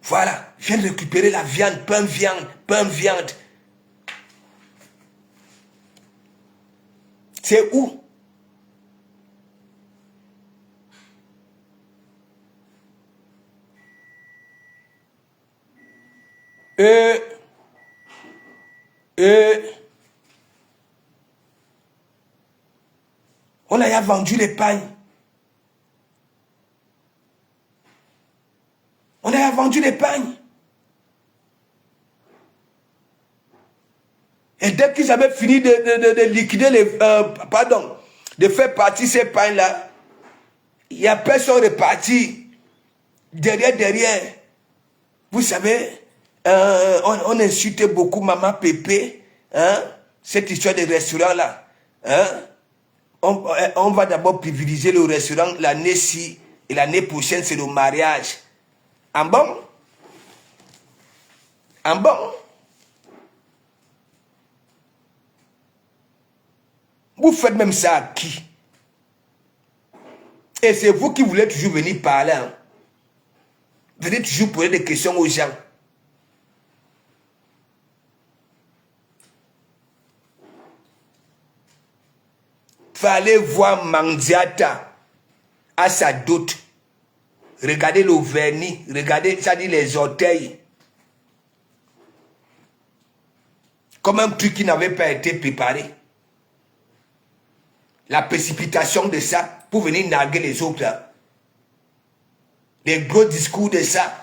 Voilà. Viens récupérer la viande, pain, viande, pain, viande. C'est où? On a vendu les pagnes. On a vendu les pagnes. Et dès qu'ils avaient fini de liquider les... pardon, de faire partir ces pagnes-là, il n'y a personne reparti. Derrière. Vous savez, on insultait beaucoup Maman Pépé. Hein, cette histoire de restaurant-là. Hein, on va d'abord privilégier le restaurant l'année-ci. Et l'année prochaine, c'est le mariage. En bon? En bon? Vous faites même ça à qui? Et c'est vous qui voulez toujours venir parler. Hein? Venez toujours poser des questions aux gens. Fallait voir Mandiata à sa dot. Regardez le vernis. Regardez, ça dit les orteils. Comme un truc qui n'avait pas été préparé. La précipitation de ça pour venir narguer les autres. Hein. Les gros discours de ça.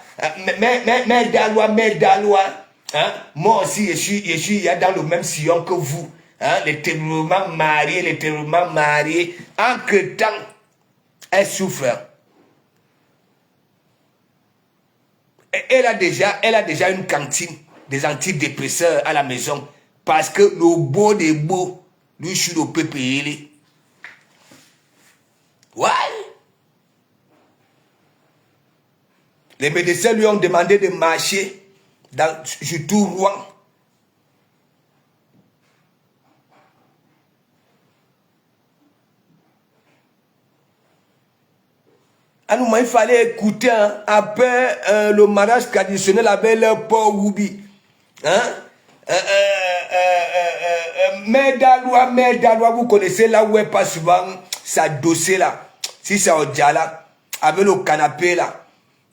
Mais Dalois. Hein? Moi aussi, je suis dans le même sillon que vous. Hein? Les terriblement mariés. Entre-temps, elle souffre. Elle a déjà une cantine, des antidépresseurs à la maison. Parce que le beau des beaux, lui, je suis le peu payé. Ouais. Les médecins lui ont demandé de marcher sur tout Rouen. À nous, il fallait écouter. Hein, après le mariage traditionnel avec leur pauvre Roubi. Hein? Mère Dalois, vous connaissez là où elle passe souvent sa dossier là. Si c'est au Djala, avec le canapé là.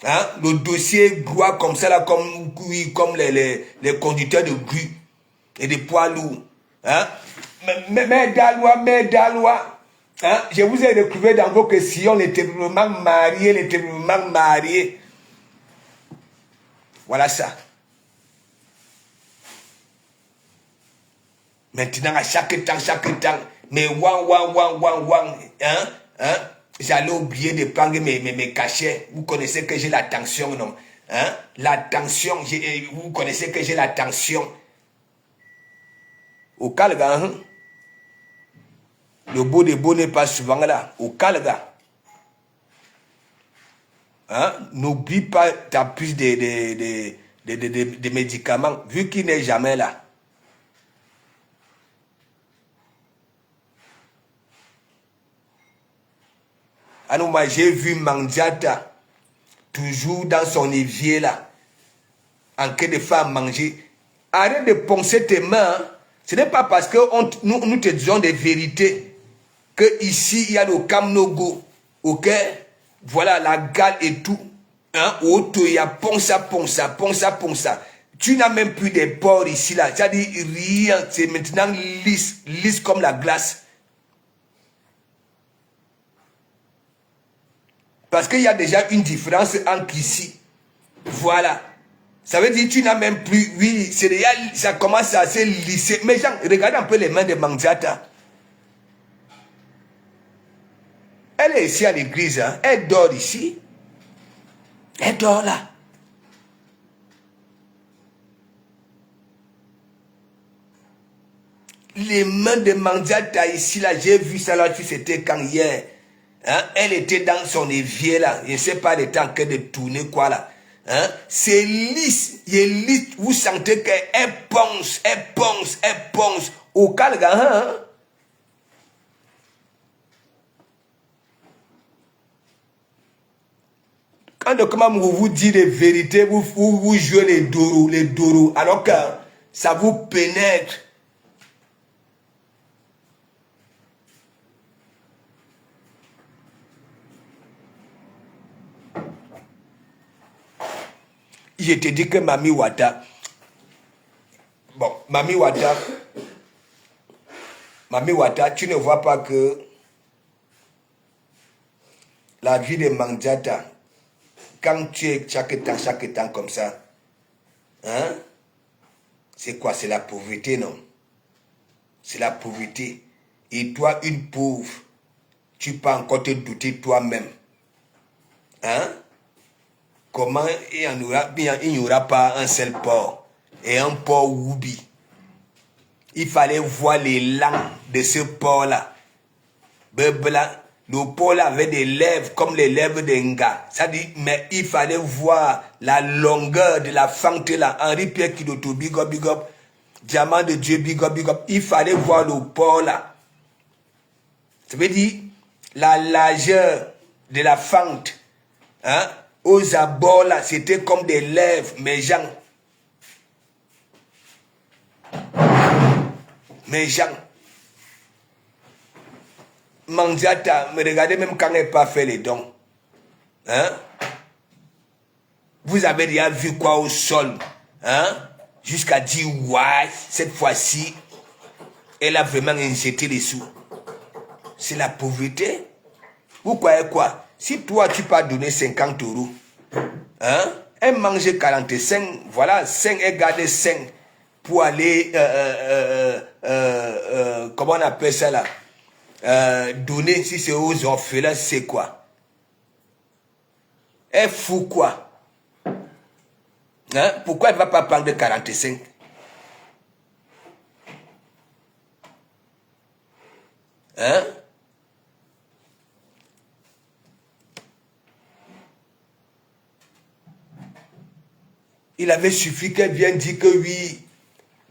Hein? Le dossier gros comme ça là, comme les conducteurs de grue et des poids lourds. Hein? Mère Dalois. Hein? Je vous ai retrouvé dans vos questions, les terriblement mariés. Voilà ça. Maintenant, à chaque temps, mais wang, hein? J'allais oublier de prendre mes cachets. Vous connaissez que j'ai la tension, non? Hein? La tension, vous connaissez que j'ai la tension. Au Calga, hein? Le beau des beaux n'est pas souvent là. Au Calga. Hein? N'oublie pas ta prise de médicaments, vu qu'il n'est jamais là. Alors moi, j'ai vu Mandiata, toujours dans son évier là, en train de faire manger. Arrête de poncer tes mains. Hein. Ce n'est pas parce que nous te disons des vérités que ici il y a le Kamnogo. Ok? Voilà la gale et tout. Hein? Il y a ponça. Tu n'as même plus des pores ici là. C'est-à-dire rien. C'est maintenant lisse comme la glace. Parce qu'il y a déjà une différence entre ici. Voilà. Ça veut dire que tu n'as même plus... Oui, ça commence à se lisser. Mais Jean, regarde un peu les mains de Mandiata. Elle est ici à l'église. Hein. Elle dort ici. Elle dort là. Les mains de Mandiata ici, là, j'ai vu ça là, c'était quand hier. Hein? Elle était dans son évier là. Je ne sais pas, elle était en train de tourner quoi là. Hein? C'est lisse. Il est lisse. Vous sentez qu'elle ponce, elle ponce, elle ponce. Au calme, hein? Quand comment vous dites les vérités, vous jouez les doros, alors que ça vous pénètre. Je te dis que Mami Wata, bon, Mami Wata, tu ne vois pas que la vie de Mandiata, quand tu es chaque temps comme ça, hein, c'est quoi? C'est la pauvreté, non? C'est la pauvreté. Et toi, une pauvre, tu peux encore te douter toi-même. Hein? Comment il n'y aura pas un seul port et un port Woubi? Il fallait voir les langues de ce port-là. Le port-là avait des lèvres comme les lèvres d'un gars. Ça dit, mais il fallait voir la longueur de la fente là. Henri Pierre Kidoto, big up. Diamant de Dieu, big up. Il fallait voir le port-là. Ça veut dire la largeur de la fente. Hein? Aux abords là, c'était comme des lèvres, mes gens. Mandiata, me regardez même quand elle n'a pas fait les dons. Hein? Vous avez déjà vu quoi au sol? Hein? Jusqu'à dire, ouais, cette fois-ci, elle a vraiment injecté les sous. C'est la pauvreté. Vous croyez quoi? Si toi, tu peux donner 50 €, hein? Elle mange 45, voilà, 5, elle garde 5 pour aller, comment on appelle ça là? Donner, si c'est aux orphelins, c'est quoi? Elle fout quoi? Hein? Pourquoi elle ne va pas prendre 45? Hein? Il avait suffi qu'elle vienne dire que oui,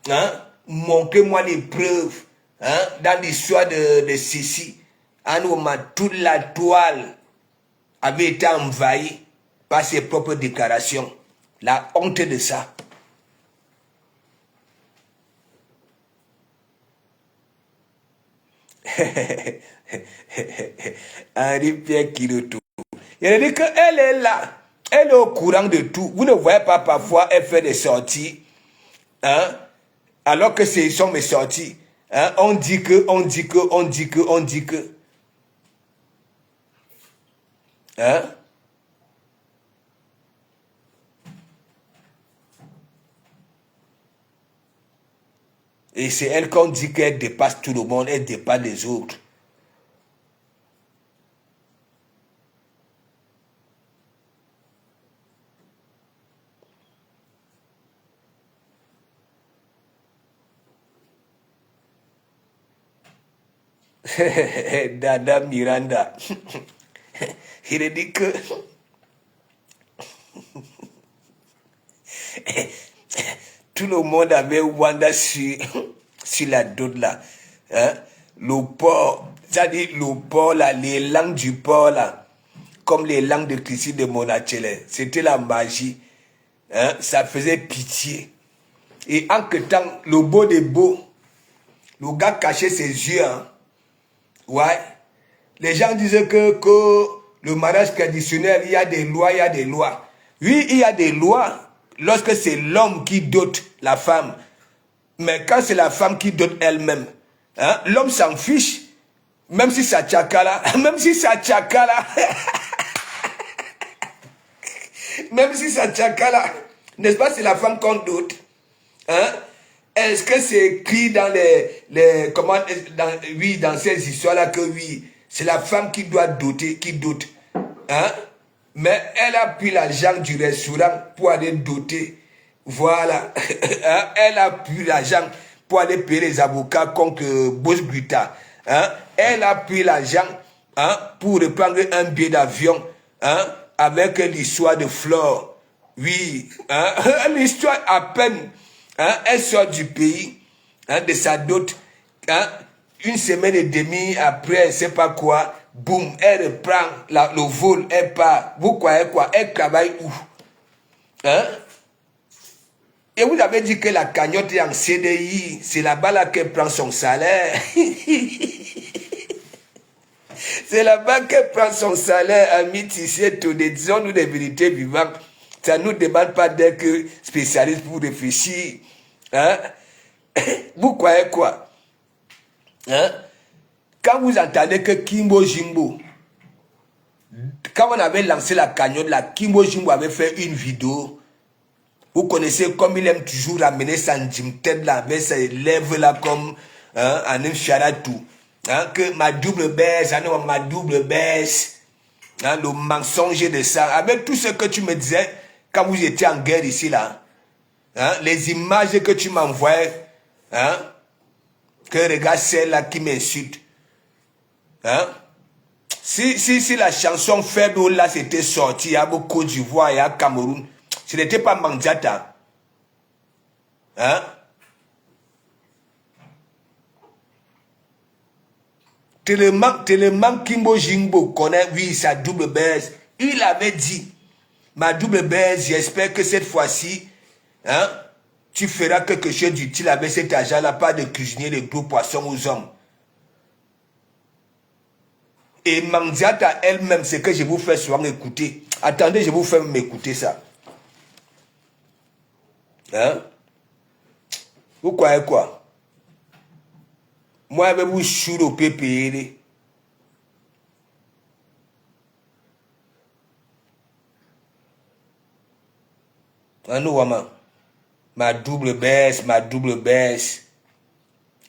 hein, montrez-moi les preuves, hein, dans l'histoire de ceci. En moment, toute la toile avait été envahie par ses propres déclarations. La honte de ça. Henri Pierre Kidoto. Il a dit qu'elle est là. Elle est au courant de tout. Vous ne voyez pas parfois, elle fait des sorties. Hein? Alors que ce sont mes sorties. Hein? On dit que. Hein? Et c'est elle qu'on dit qu'elle dépasse tout le monde, elle dépasse les autres. Dada Miranda. Il a dit que tout le monde avait Wanda sur la doute là. Hein? Le port, c'est-à-dire le port là, les langues du port là, comme les langues de Christine de Monachele, c'était la magie. Hein? Ça faisait pitié. Et en que temps, le beau des beaux, le gars cachait ses yeux. Hein? Ouais. Les gens disaient que le mariage traditionnel, il y a des lois. Oui, il y a des lois lorsque c'est l'homme qui dote la femme. Mais quand c'est la femme qui dote elle-même, hein, l'homme s'en fiche. Même si ça tchakala, même si ça tchakala, N'est-ce pas, c'est la femme qu'on dote. Hein? Est-ce que c'est écrit dans dans ces histoires-là que oui, c'est la femme qui doit doter, qui dote. Hein? Mais elle a pris l'argent du restaurant pour aller doter. Voilà. Hein? Elle a pris l'argent pour aller payer les avocats contre Boss Guita. Hein? Elle a pris l'argent, hein, pour reprendre un billet d'avion, hein, avec l'histoire de Flore. Oui, hein? L'histoire à peine, hein, elle sort du pays, hein, de sa dot, hein, une semaine et demie après, elle ne sait pas quoi, boum, elle reprend le vol, elle part. Vous croyez quoi? Elle travaille où? Hein? Et vous avez dit que la cagnotte est en CDI, c'est là-bas là qu'elle prend son salaire. C'est là-bas qu'elle prend son salaire, ami Tissier, tout des disons-nous des vérités vivantes. Ça ne nous demande pas d'être spécialiste pour réfléchir. Hein? Vous croyez quoi? Hein? Quand vous entendez que Kimbo Jimbo, quand on avait lancé la cagnotte, là, Kimbo Jimbo avait fait une vidéo. Vous connaissez comme il aime toujours ramener sa tête là, avec ses lèvres là comme, hein, en un charatou. Hein, que ma double baisse, ma double baisse. Hein, le mensonge de ça. Avec tout ce que tu me disais quand vous étiez en guerre ici là. Hein, les images que tu m'envoyais. Hein, que regarde celle-là qui m'insulte. Hein? Si la chanson Faible là c'était sorti à Côte d'Ivoire et à Cameroun, ce n'était pas Mandiata. Hein? Tellement Kimbo Jimbo connaît, oui, sa double baisse. Il avait dit, ma double baisse, j'espère que cette fois-ci, hein, tu feras quelque chose d'utile avec cet argent-là, pas de cuisiner les gros poissons aux hommes. Et Mandiata elle-même, c'est que je vous fais souvent écouter. Attendez, je vous fais m'écouter ça. Hein? Vous croyez quoi? Moi, je vais vous chouer au PPL. Ma double baisse, ma double baisse.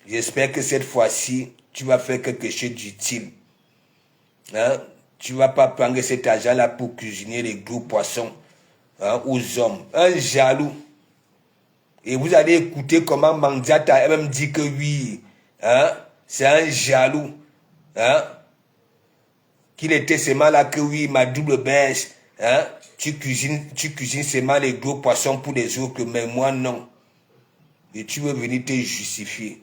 J'espère que cette fois-ci, tu vas faire quelque chose d'utile. Hein? Tu ne vas pas prendre cet argent-là pour cuisiner les gros poissons, hein, aux hommes. Un jaloux. Et vous allez écouter comment Mandiata elle-même dit que oui, hein, c'est un jaloux. Hein? Qu'il était seulement là que oui, ma double baisse. Hein? Tu cuisines seulement les gros poissons pour les autres, mais moi non. Et tu veux venir te justifier.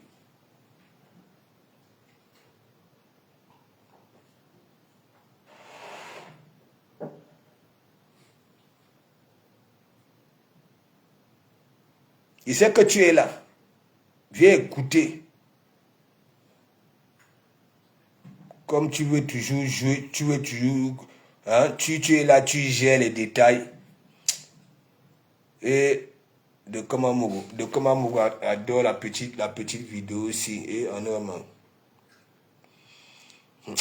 Il sait que tu es là. Viens écouter. Comme tu veux toujours jouer, tu veux toujours... Hein, tu es là, tu gères les détails. Et de comment Mogo adore la petite vidéo aussi. Et en homme,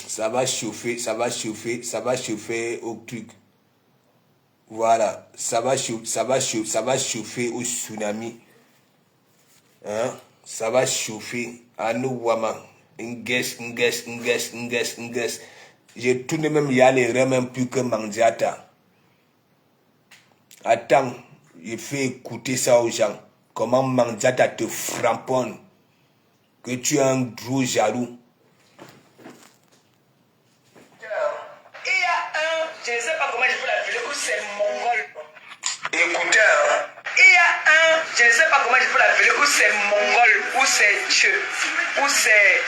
ça va chauffer au truc. Voilà, ça va chauffer au tsunami. Hein? Ça va chauffer à nous, Wama. Nges. J'ai tout de même y aller même plus que Mandiata. Attends, je fais écouter ça aux gens. Comment Mandiata te framponne. Que tu es un gros jaloux. Il y a un, je ne sais pas comment je peux l'appeler, où c'est mongol. Écouteur. Il y a un, je ne sais pas comment je peux l'appeler, où c'est mongol, où c'est tchè, où c'est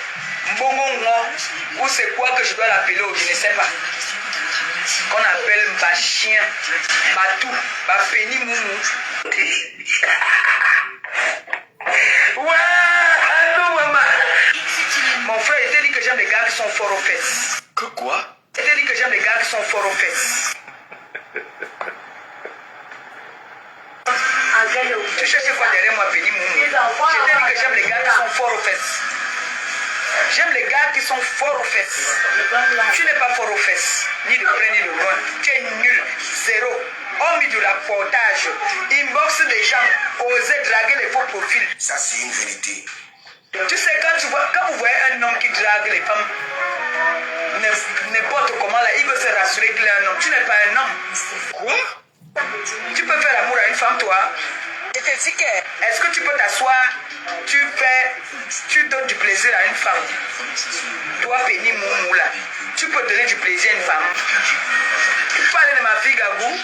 mbongongo, où c'est quoi que je dois l'appeler, je ne sais pas. Qu'on appelle Bachien, Batou, Bapeni Moumou. Ouais, allô maman. Mon frère, il t'a dit que j'aime les gars qui sont forts aux fesses. Que quoi? Il t'a dit que j'aime les gars qui sont forts aux fesses. Tu cherches quoi derrière moi, Béni Moumou? Je t'ai dit que j'aime les gars qui sont forts aux fesses. J'aime les gars qui sont forts aux fesses. Tu n'es pas fort aux fesses, ni de près ni de loin. Tu es nul, zéro. ont mis du rapportage, inbox des gens, oser draguer les faux profils. Ça, c'est une vérité. Tu sais, quand vous voyez un homme qui drague les femmes, n'importe comment, là, il veut se rassurer qu'il est un homme. Tu n'es pas un homme. Quoi? Tu peux faire l'amour à une femme, toi. Est-ce que tu peux t'asseoir, tu donnes du plaisir à une femme? Toi, Penny Moumou, là, tu peux donner du plaisir à une femme. Tu parles de ma fille Gabou.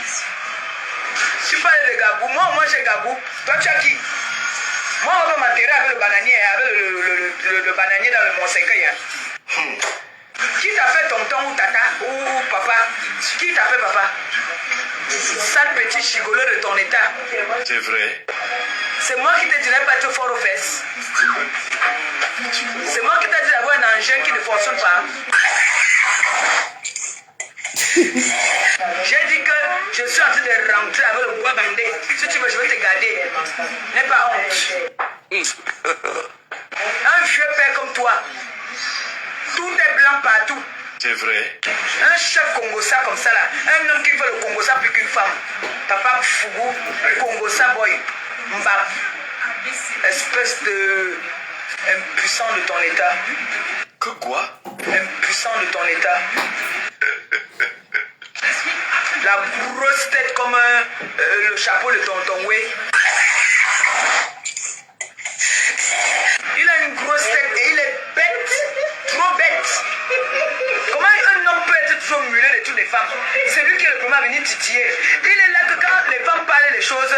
Tu parles de Gabou. Moi j'ai Gabou. Toi, tu as qui? Moi, on va m'enterrer avec le bananier, le bananier dans le Mont-Sécueil. Qui t'a fait tonton ou tata ou papa? Qui t'a fait papa? Sale petit chigolo de ton état. C'est vrai. C'est moi qui te dirais pas être fort aux fesses. C'est moi qui t'ai dit d'avoir un engin qui ne fonctionne pas. J'ai dit que je suis en train de rentrer avec le bois bandé. Si tu veux, je vais te garder. N'aie pas honte. Un vieux père comme toi, tout est blanc partout. C'est vrai. Un chef Congossa comme ça là, un homme qui fait le Congossa plus qu'une femme. Papa Fougou, Congossa boy, Mbap, espèce de impuissant de ton état. Que quoi? Impuissant de ton état. La grosse tête comme le chapeau de tonton Wei. Il a une grosse tête et il est bête, trop bête. Comment un homme peut être trop mulet de toutes les femmes? C'est lui qui est le premier à venir titiller. Il est là que quand les femmes parlent des choses,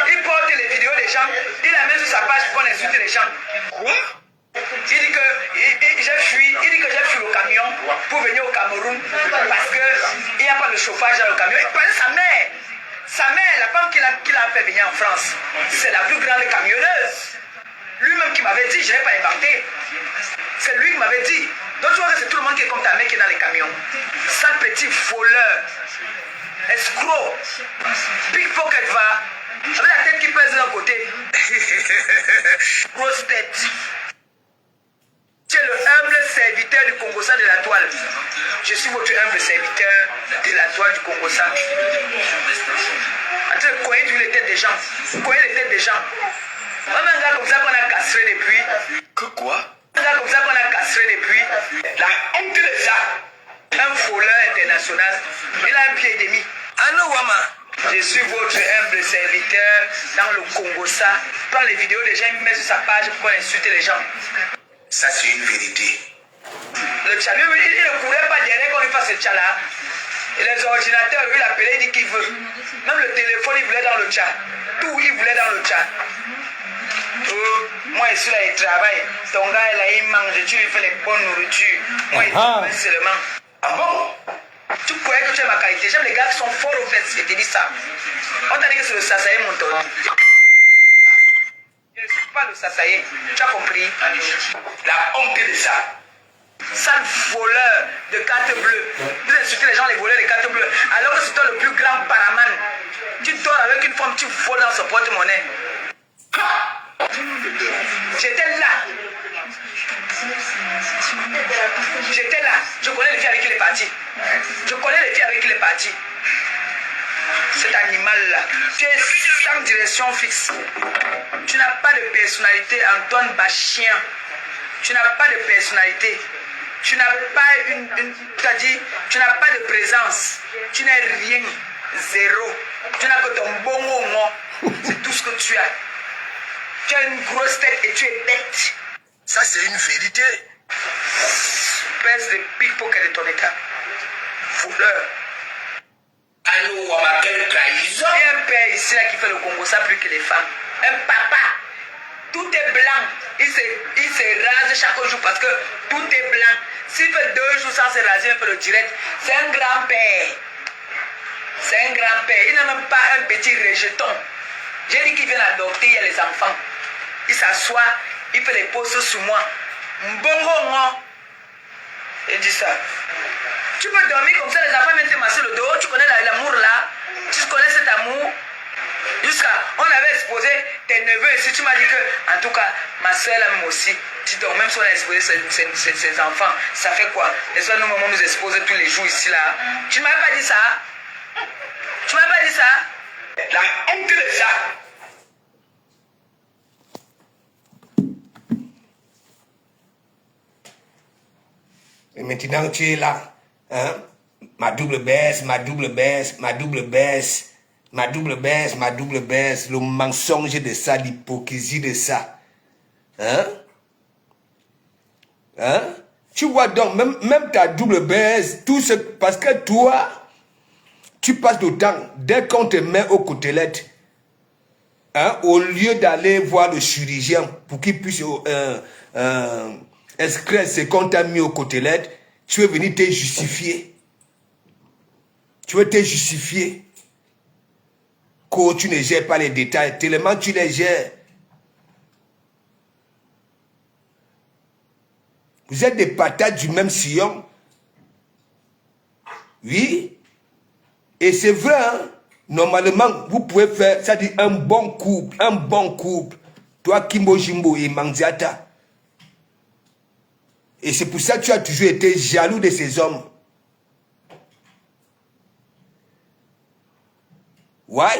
il porte les vidéos des gens, il la met sur sa page pour insulter les gens. Quoi? Il dit que j'ai fui le camion pour venir au Cameroun parce qu'il n'y a pas de chauffage dans le camion. Il parlait de sa mère, la femme qui l'a fait venir en France, c'est la plus grande camionneuse. Lui-même qui m'avait dit, je n'ai pas inventé. C'est lui qui m'avait dit. Donc tu vois que c'est tout le monde qui est comme ta mère qui est dans les camions. Sale petit voleur, escroc, pickpocket va, avec la tête qui pèse d'un côté. Grosse tête. Tu es le humble serviteur du Congossa de la toile. Je suis votre humble serviteur de la toile du Congossa. En train de cogner les têtes des gens. Cogner les têtes des gens. Même un gars comme ça qu'on a castré depuis. Que quoi? Un gars comme ça qu'on a castré depuis. La honte de ça. Un voleur international. Il a un pied et demi. Allô, Wama. Je suis votre humble serviteur dans le Congossa. Prends les vidéos des gens, il met sur sa page pour insulter les gens. Ça, c'est une vérité. Le chat, lui, il ne courait pas derrière quand il fasse ce chat-là. Et les ordinateurs, lui, il appelait, il dit qu'il veut. Même le téléphone, il voulait dans le chat. Tout, il voulait dans le chat. Moi, ici, là, il travaille. Ton gars, là, il mange. Tu lui fais les bonnes nourritures. Moi, il travaille seulement. Ah bon? Tu croyais que tu es ma qualité. J'aime les gars qui sont forts aux fesses. Je te dis ça. On t'a dit que c'est le sasaye, mon tonton. Je ne suis pas le sasaye. Tu as compris? La honte de ça. Sale voleur de cartes bleues. Vous insultez les gens, les voleurs de cartes bleues. Alors que c'est toi le plus grand paraman. Tu dors avec une femme, tu voles dans son porte-monnaie. J'étais là. J'étais là. Je connais les filles avec qui il est parti. Je connais les filles avec qui il est parti. Cet animal-là. Tu es sans direction fixe. Tu n'as pas de personnalité, Antoine Bachien. Tu n'as pas de personnalité. Tu n'as pas tu n'as pas de présence. Tu n'es rien. Zéro. Tu n'as que ton bon mot. C'est tout ce que tu as. Tu as une grosse tête et tu es bête. Ça, c'est une vérité. Pèse de pickpocket de ton état. Voleur. Allô, Wama, quelle trahison. Il y a un père ici là qui fait le Congo, ça plus que les femmes. Un papa. Tout est blanc. Il se rase chaque jour parce que tout est blanc. S'il fait 2 jours sans se raser, un peu le direct. C'est un grand-père. C'est un grand-père. Il n'a même pas un petit rejeton. J'ai dit qu'il vient adopter, il y a les enfants. Il s'assoit, il fait les poses sur moi. Mbongo, moi. Il dit ça. Tu peux dormir comme ça, les enfants viennent te masser le dos. Tu connais l'amour là. Tu connais cet amour. On avait exposé tes neveux ici. Tu m'as dit que, en tout cas, ma soeur là-même aussi. Dis donc, même si on a exposé ses enfants, ça fait quoi? Les soeurs, nous expose tous les jours ici là. Tu ne m'as pas dit ça? Tu ne m'as pas dit dit ça? La honte de ça. Et maintenant tu es là, hein? Ma double baisse, ma double baisse, ma double baisse, ma double baisse, ma double baisse, le mensonge de ça, l'hypocrisie de ça. Hein? Hein? Tu vois donc, même ta double baisse, tout ce, parce que toi, tu passes le temps, dès qu'on te met aux côtelettes, hein, au lieu d'aller voir le chirurgien pour qu'il puisse inscrire ce qu'on t'a mis aux côtelettes, tu veux venir te justifier. Tu veux te justifier que tu ne gères pas les détails, tellement tu les gères. Vous êtes des patates du même sillon. Oui. Et c'est vrai, hein? Normalement, vous pouvez faire, ça dit un bon couple, un bon couple. Toi, Kimbo Jimbo et Manziata. Et c'est pour ça que tu as toujours été jaloux de ces hommes. Why?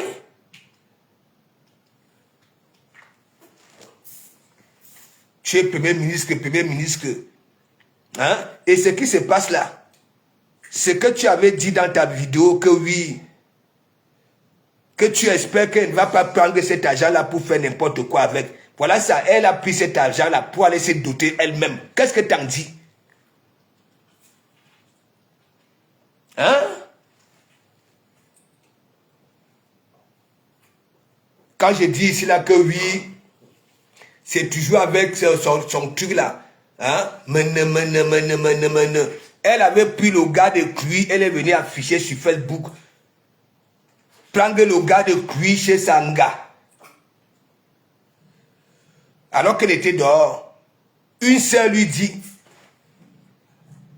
Tu es premier ministre. Hein? Et ce qui se passe là, c'est que tu avais dit dans ta vidéo que oui, que tu espères qu'elle ne va pas prendre cet argent-là pour faire n'importe quoi avec. Voilà ça, elle a pris cet argent-là pour aller se doter elle-même. Qu'est-ce que tu en dis? Hein? Quand je dis ici là que oui, c'est toujours avec son truc là. Hein? Elle avait pris le gars de cuir, elle est venue afficher sur Facebook. Prendre le gars de cuir chez Sanga. Alors qu'elle était dehors. Une sœur lui dit,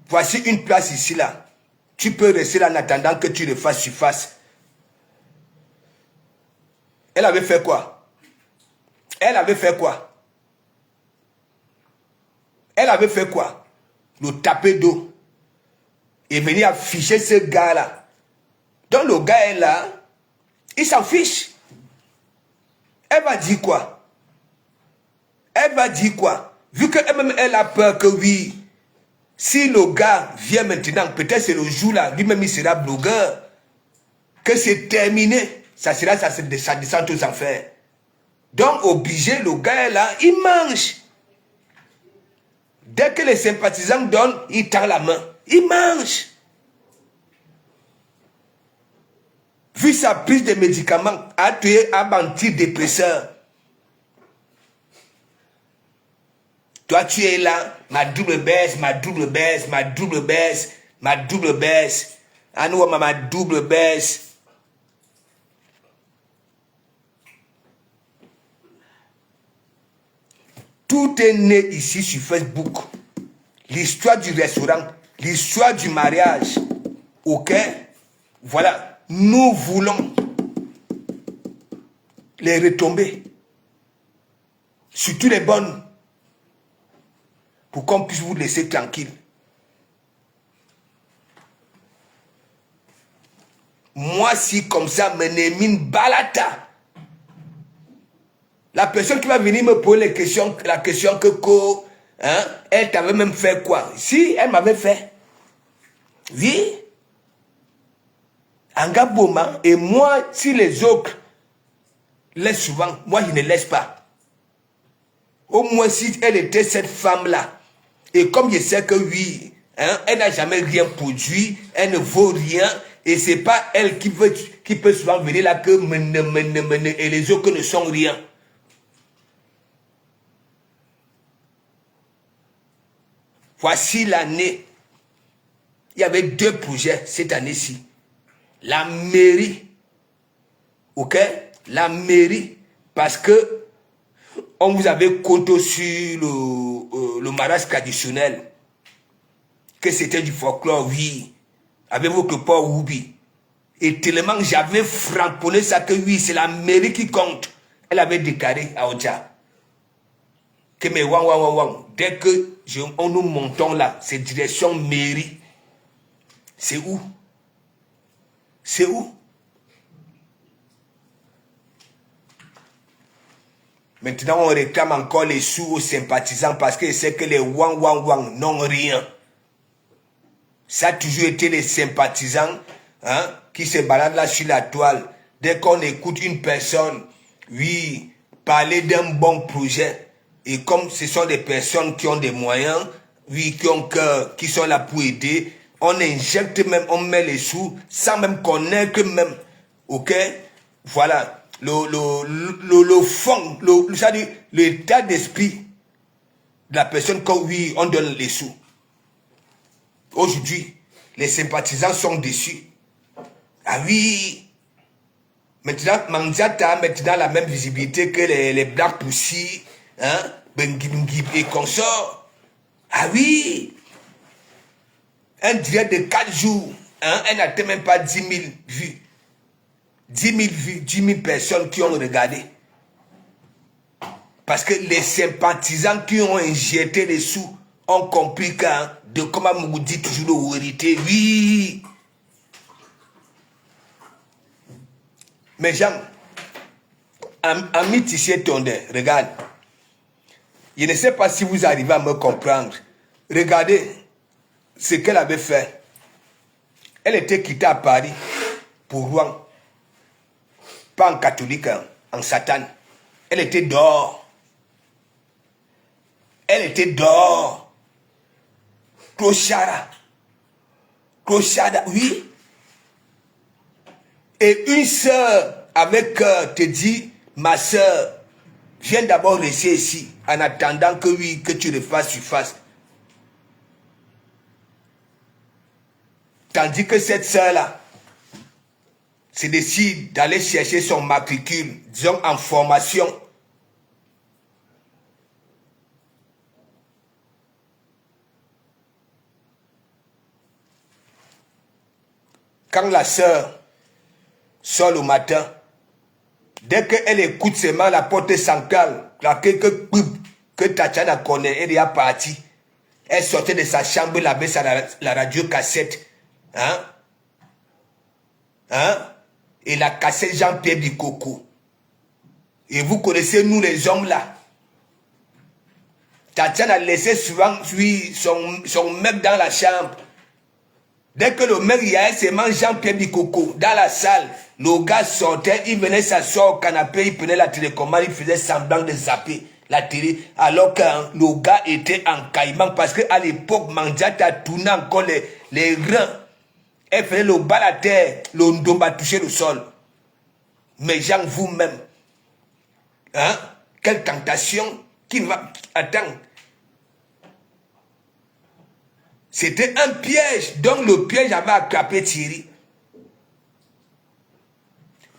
voici une place ici là. Tu peux rester là en attendant que tu le fasses surface. Elle avait fait quoi? Elle avait fait quoi? Elle avait fait quoi? Le taper d'eau. Et venir afficher ce gars-là. Donc le gars est là. Il s'en fiche. Elle va dire quoi? Elle va dire quoi? Vu qu'elle-même, elle a peur que oui, si le gars vient maintenant, peut-être c'est le jour là, lui-même il sera blogueur, que c'est terminé. Ça sera sa descente aux enfers. Donc, obligé, le gars est là, il mange. Dès que les sympathisants donnent, il tend la main. Il mange. Vu sa prise de médicaments, a tué un antidépresseur. Toi, tu es là, ma double baisse, ma double baisse, ma double baisse, ma double baisse. À nous, ma double baisse. Tout est né ici sur Facebook. L'histoire du restaurant, l'histoire du mariage. Ok? Voilà. Nous voulons les retomber. Surtout les bonnes. Pour qu'on puisse vous laisser tranquille. Moi, si comme ça, Menemine Balata. La personne qui va venir me poser la question que hein, elle t'avait même fait quoi? Si, elle m'avait fait. Oui. Angaboma, et moi, si les autres laissent souvent, moi je ne laisse pas. Au moins si elle était cette femme-là, et comme je sais que oui, hein, elle n'a jamais rien produit, elle ne vaut rien, et c'est pas elle qui peut souvent venir là que et les autres ne sont rien. Voici l'année. Il y avait 2 projets cette année-ci. La mairie. Ok? La mairie. Parce que on vous avait compté sur le mariage traditionnel. Que c'était du folklore, oui. Avec votre port Wubi. Et tellement j'avais framponné ça que oui, c'est la mairie qui compte. Elle avait déclaré à Oja. Que mais dès que on nous montons là, c'est direction mairie. C'est où? C'est où? Maintenant, on réclame encore les sous aux sympathisants parce que c'est que les wang n'ont rien. Ça a toujours été les sympathisants qui se baladent là sur la toile. Dès qu'on écoute une personne, oui, parler d'un bon projet, et comme ce sont des personnes qui ont des moyens, oui, qui ont cœur, qui sont là pour aider, on injecte même, on met les sous sans même connaître même. Ok? Voilà. Le fond, l'état d'esprit de la personne quand oui, on donne les sous. Aujourd'hui, les sympathisants sont déçus. Ah oui. Maintenant, Mandiata a maintenant la même visibilité que les Black Pussy, Bengi et consorts. Ah oui. Un direct de 4 jours, elle n'atteint même pas 10 000 vues. 10 000 vues, 10 000 personnes qui ont regardé. Parce que les sympathisants qui ont injecté les sous ont compris que de comment vous dit toujours la vérité. Oui. Mais Jean, ami Tissier Tondé, regarde. Je ne sais pas si vous arrivez à me comprendre. Regardez ce qu'elle avait fait. Elle était quittée à Paris pour Rouen. Pas en catholique, en Satan. Elle était dehors. Elle était dehors. Clochara. Clochara, oui. Et une sœur avec cœur te dit, ma sœur, viens d'abord rester ici, en attendant que oui, que tu le fasses, tu fasses. Tandis que cette sœur-là se décide d'aller chercher son matricule, disons en formation. Quand la sœur sort le matin, dès qu'elle écoute seulement la porte centrale, que Tatiana connaît, elle est partie. Elle sortait de sa chambre, elle avait la radio cassette. Et la cassette Jean-Pierre Bikoko. Et vous connaissez nous les hommes là. Tatiana laissé souvent son mec dans la chambre. Dès que le mec y a seulement Jean-Pierre Bikoko dans la salle, le gars sortait, il venait s'asseoir au canapé, il prenait la télécommande, il faisait semblant de zapper la télé, alors que le gars était en caïman parce qu'à l'époque, Mandiata tournait encore les reins. Elle faisait le bas à la terre, le ndomba touchait le sol. Mais Jean, vous-même, quelle tentation qui va attendre. C'était un piège, donc le piège avait attrapé Thierry.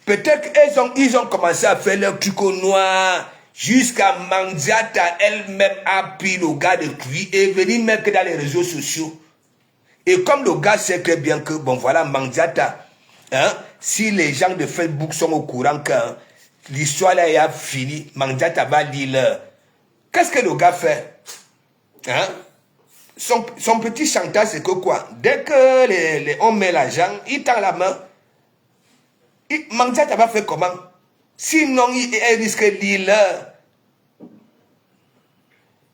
Peut-être qu'ils ont commencé à faire leur truc au noir, jusqu'à Mandiata elle-même a pris le gars de lui et est venu mettre dans les réseaux sociaux. Et comme le gars sait très bien que, bon voilà, Mandiata, si les gens de Facebook sont au courant que l'histoire là est finie, Mandiata va lire. Qu'est-ce que le gars fait? Son petit chantage, c'est que quoi? Dès que on met l'argent, il tend la main. Mandiata va faire comment? Sinon, il risque de lire.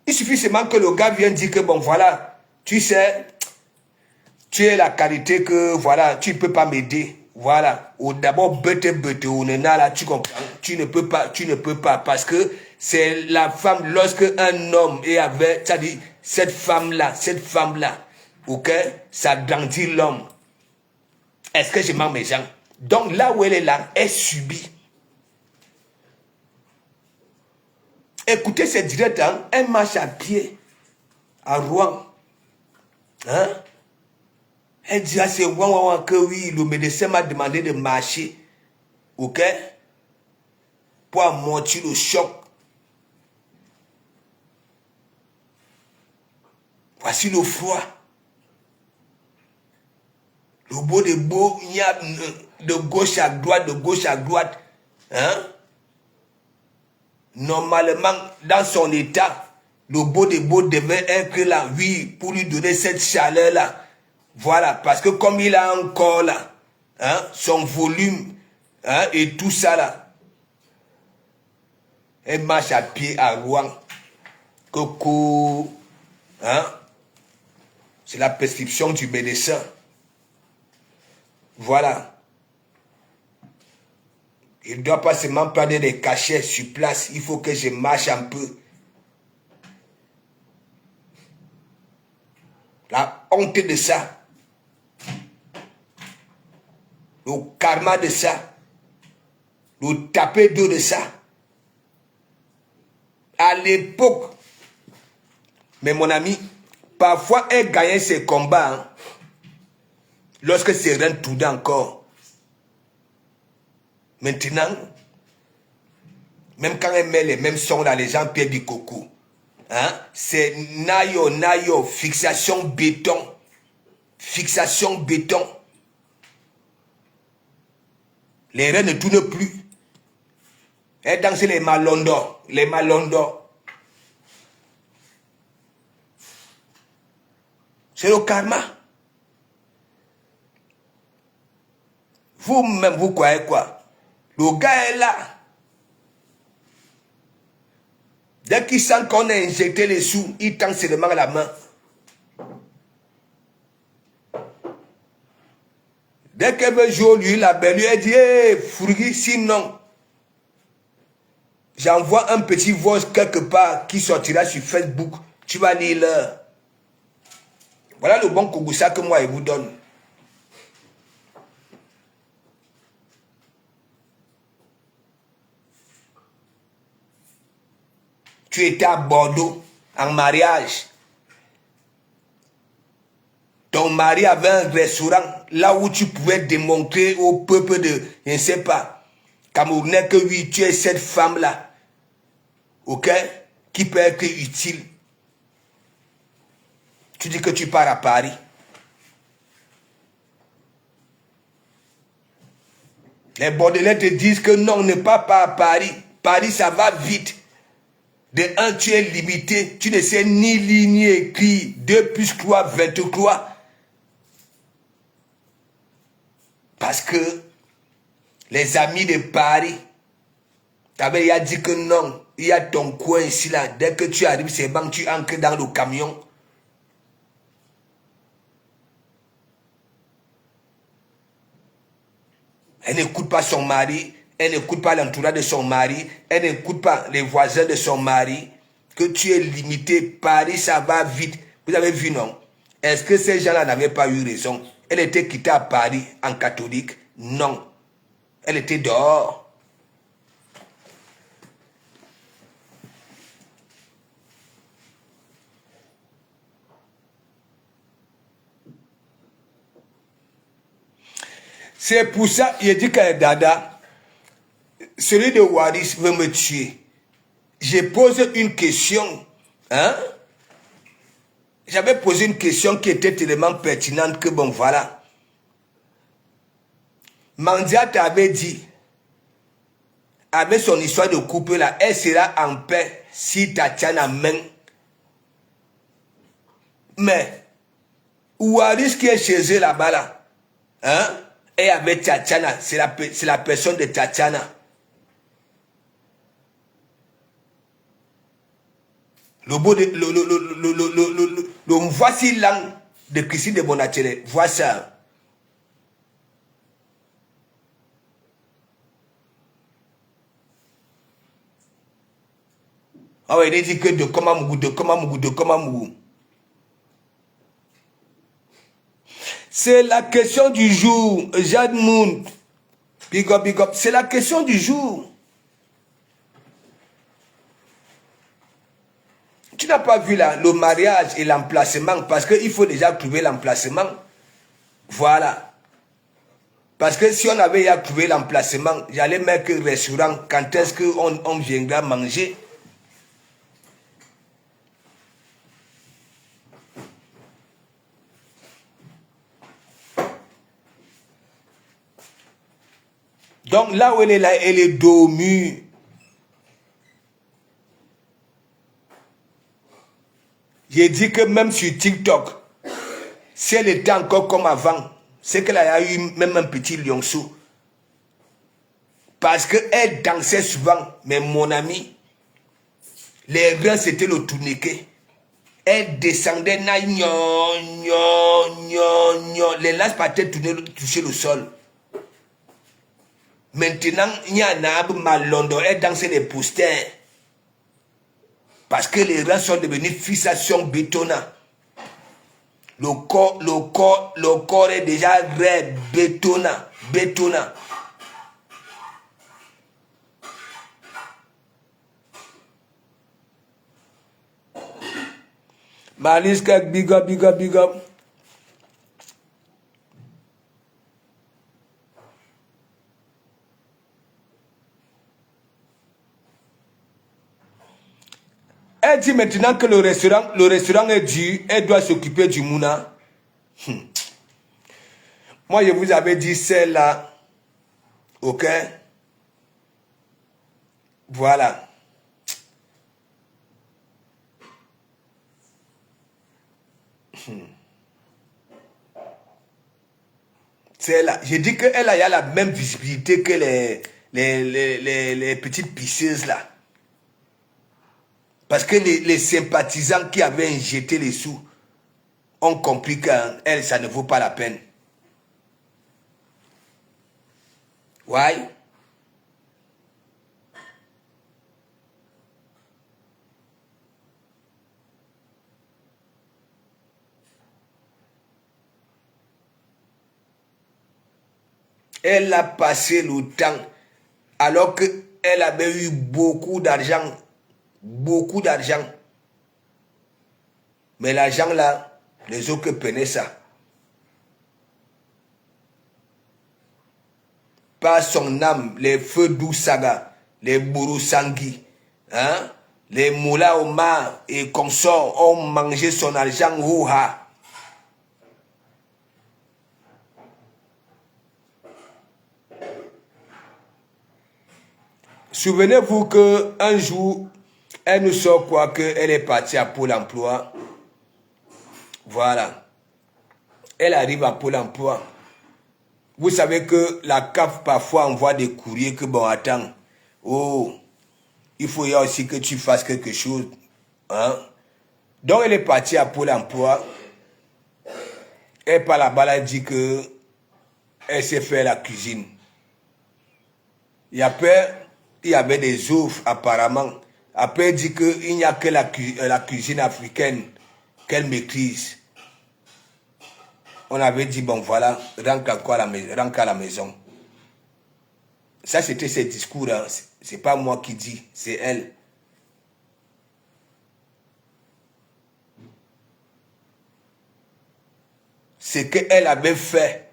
Il suffit seulement que le gars vienne dire que, bon voilà, tu sais, tu es la qualité que, voilà, tu ne peux pas m'aider. Voilà. Ou d'abord, là, tu comprends. Tu ne peux pas, parce que c'est la femme, lorsque un homme est avec, c'est-à-dire, cette femme-là, ok, ça grandit l'homme. Est-ce que je mens mes gens? Donc là où elle est là, elle subit. Écoutez, c'est direct, elle marche à pied, à Rouen. Elle dit à ses ouan que oui, le médecin m'a demandé de marcher, ok, pour amortir le choc. Voici le froid. Le beau de beau, il y a de gauche à droite, de gauche à droite. Normalement, dans son état, le beau de beau devait être là, oui, pour lui donner cette chaleur-là. Voilà, parce que comme il a encore là, son volume, et tout ça là, Elle marche à pied à Rouen. Coco. Hein? C'est la prescription du médecin. Voilà. Je ne dois pas seulement prendre des cachets sur place. Il faut que je marche un peu. La honte de ça. Le karma de ça. Le taper d'eau de ça. À l'époque. Mais mon ami, parfois elle gagnait ses combats. Hein, lorsque c'est rien tournait encore. Maintenant, même quand elle met les mêmes sons dans les gens Pierre du Coco, hein, c'est nayo, fixation béton. Fixation béton. Les reins ne tournent plus. Elle danse les malondos. Les malondos. C'est le karma. Vous-même, vous croyez quoi? Le gars est là. Dès qu'il sent qu'on a injecté les sous, il tend seulement la main. Dès qu'elle veut jouer lui, la belle lui, elle dit, hey, Fourgui, sinon, j'envoie un petit voice quelque part qui sortira sur Facebook. Tu vas lire là. Voilà le bon Kougoussa que moi, je vous donne. Tu étais à Bordeaux, en mariage. Ton mari avait un restaurant, là où tu pouvais démontrer au peuple de, je ne sais pas, Camerounais, que oui, tu es cette femme-là. Ok? Qui peut être utile. Tu dis que tu pars à Paris. Les Bordelais te disent que non, ne pars pas à Paris. Paris, ça va vite. De un, tu es limité. Tu ne sais ni lire ni écrire. 2 plus 3, 23. Parce que les amis de Paris t'avaient dit que non. Il y a ton coin ici là. Dès que tu arrives, c'est bon, tu entres dans le camion. Elle n'écoute pas son mari. Elle n'écoute pas l'entourage de son mari. Elle n'écoute pas les voisins de son mari. Que tu es limité. Paris, ça va vite. Vous avez vu, non? Est-ce que ces gens-là n'avaient pas eu raison? Elle était quittée à Paris en catholique? Non. Elle était dehors. C'est pour ça, il dit que Dada, celui de Waris veut me tuer. Je pose une question. Hein? J'avais posé une question qui était tellement pertinente que bon, voilà. Mandia t'avait dit, avec son histoire de couple là, elle sera en paix si Tatiana main. Mais, Waris qui est chez eux là-bas là, hein? Et avec Tatiana, c'est la personne de Tatiana. Le voici l'âme de Christine de Bonatele. Vois ça. Ah ouais, il dit que de Komamougou. C'est la question du jour, Jade Moon. Big up. C'est la question du jour. Tu n'as pas vu là, le mariage et l'emplacement, parce qu'il faut déjà trouver l'emplacement. Voilà. Parce que si on avait à trouver l'emplacement, j'allais mettre un restaurant. Quand est-ce qu'on viendra manger? Donc là où elle est là, elle est dormue. J'ai dit que même sur TikTok, si elle était encore comme avant, c'est qu'elle a eu même un petit lionceau. Parce qu'elle dansait souvent, mais mon ami, Les reins, c'était le tourniquet. Elle descendait, les laces partaient toucher le sol. Maintenant, il y a un arbre malondo, elle dansait les posters. Parce que les reins sont devenus fixation bétonnant. Le corps est déjà raide, bétonnant. Maliska, big up. Elle dit maintenant que le restaurant est dû, elle doit s'occuper du mouna. Moi, je vous avais dit celle-là. Ok? Voilà. Celle-là. J'ai dit qu'elle a la même visibilité que les petites pisseuses là. Parce que les sympathisants qui avaient injecté les sous ont compris qu'elle, ça ne vaut pas la peine. Ouais. Elle a passé le temps alors qu'elle avait eu beaucoup d'argent. Beaucoup d'argent. Mais l'argent là, les autres prenaient ça. Par son âme, les feux d'Oussaga, les Bourou-Sangui, hein, les Moula Omar et consorts ont mangé son argent ouha. Souvenez-vous qu'un jour, elle nous sort quoi qu'elle est partie à Pôle emploi. Voilà. Elle arrive à Pôle emploi. Vous savez que la CAF parfois envoie des courriers que bon attends. Oh, il faut y aussi que tu fasses quelque chose. Hein? Donc elle est partie à Pôle emploi. Elle par là-bas, elle dit que elle sait faire la cuisine. Et après, il y avait des offres apparemment. Après, elle dit qu'il n'y a que la cuisine africaine qu'elle maîtrise. On avait dit, bon voilà, rentre à la maison. Ça, c'était ses discours. Hein. C'est pas moi qui dis, c'est elle. Ce qu'elle avait fait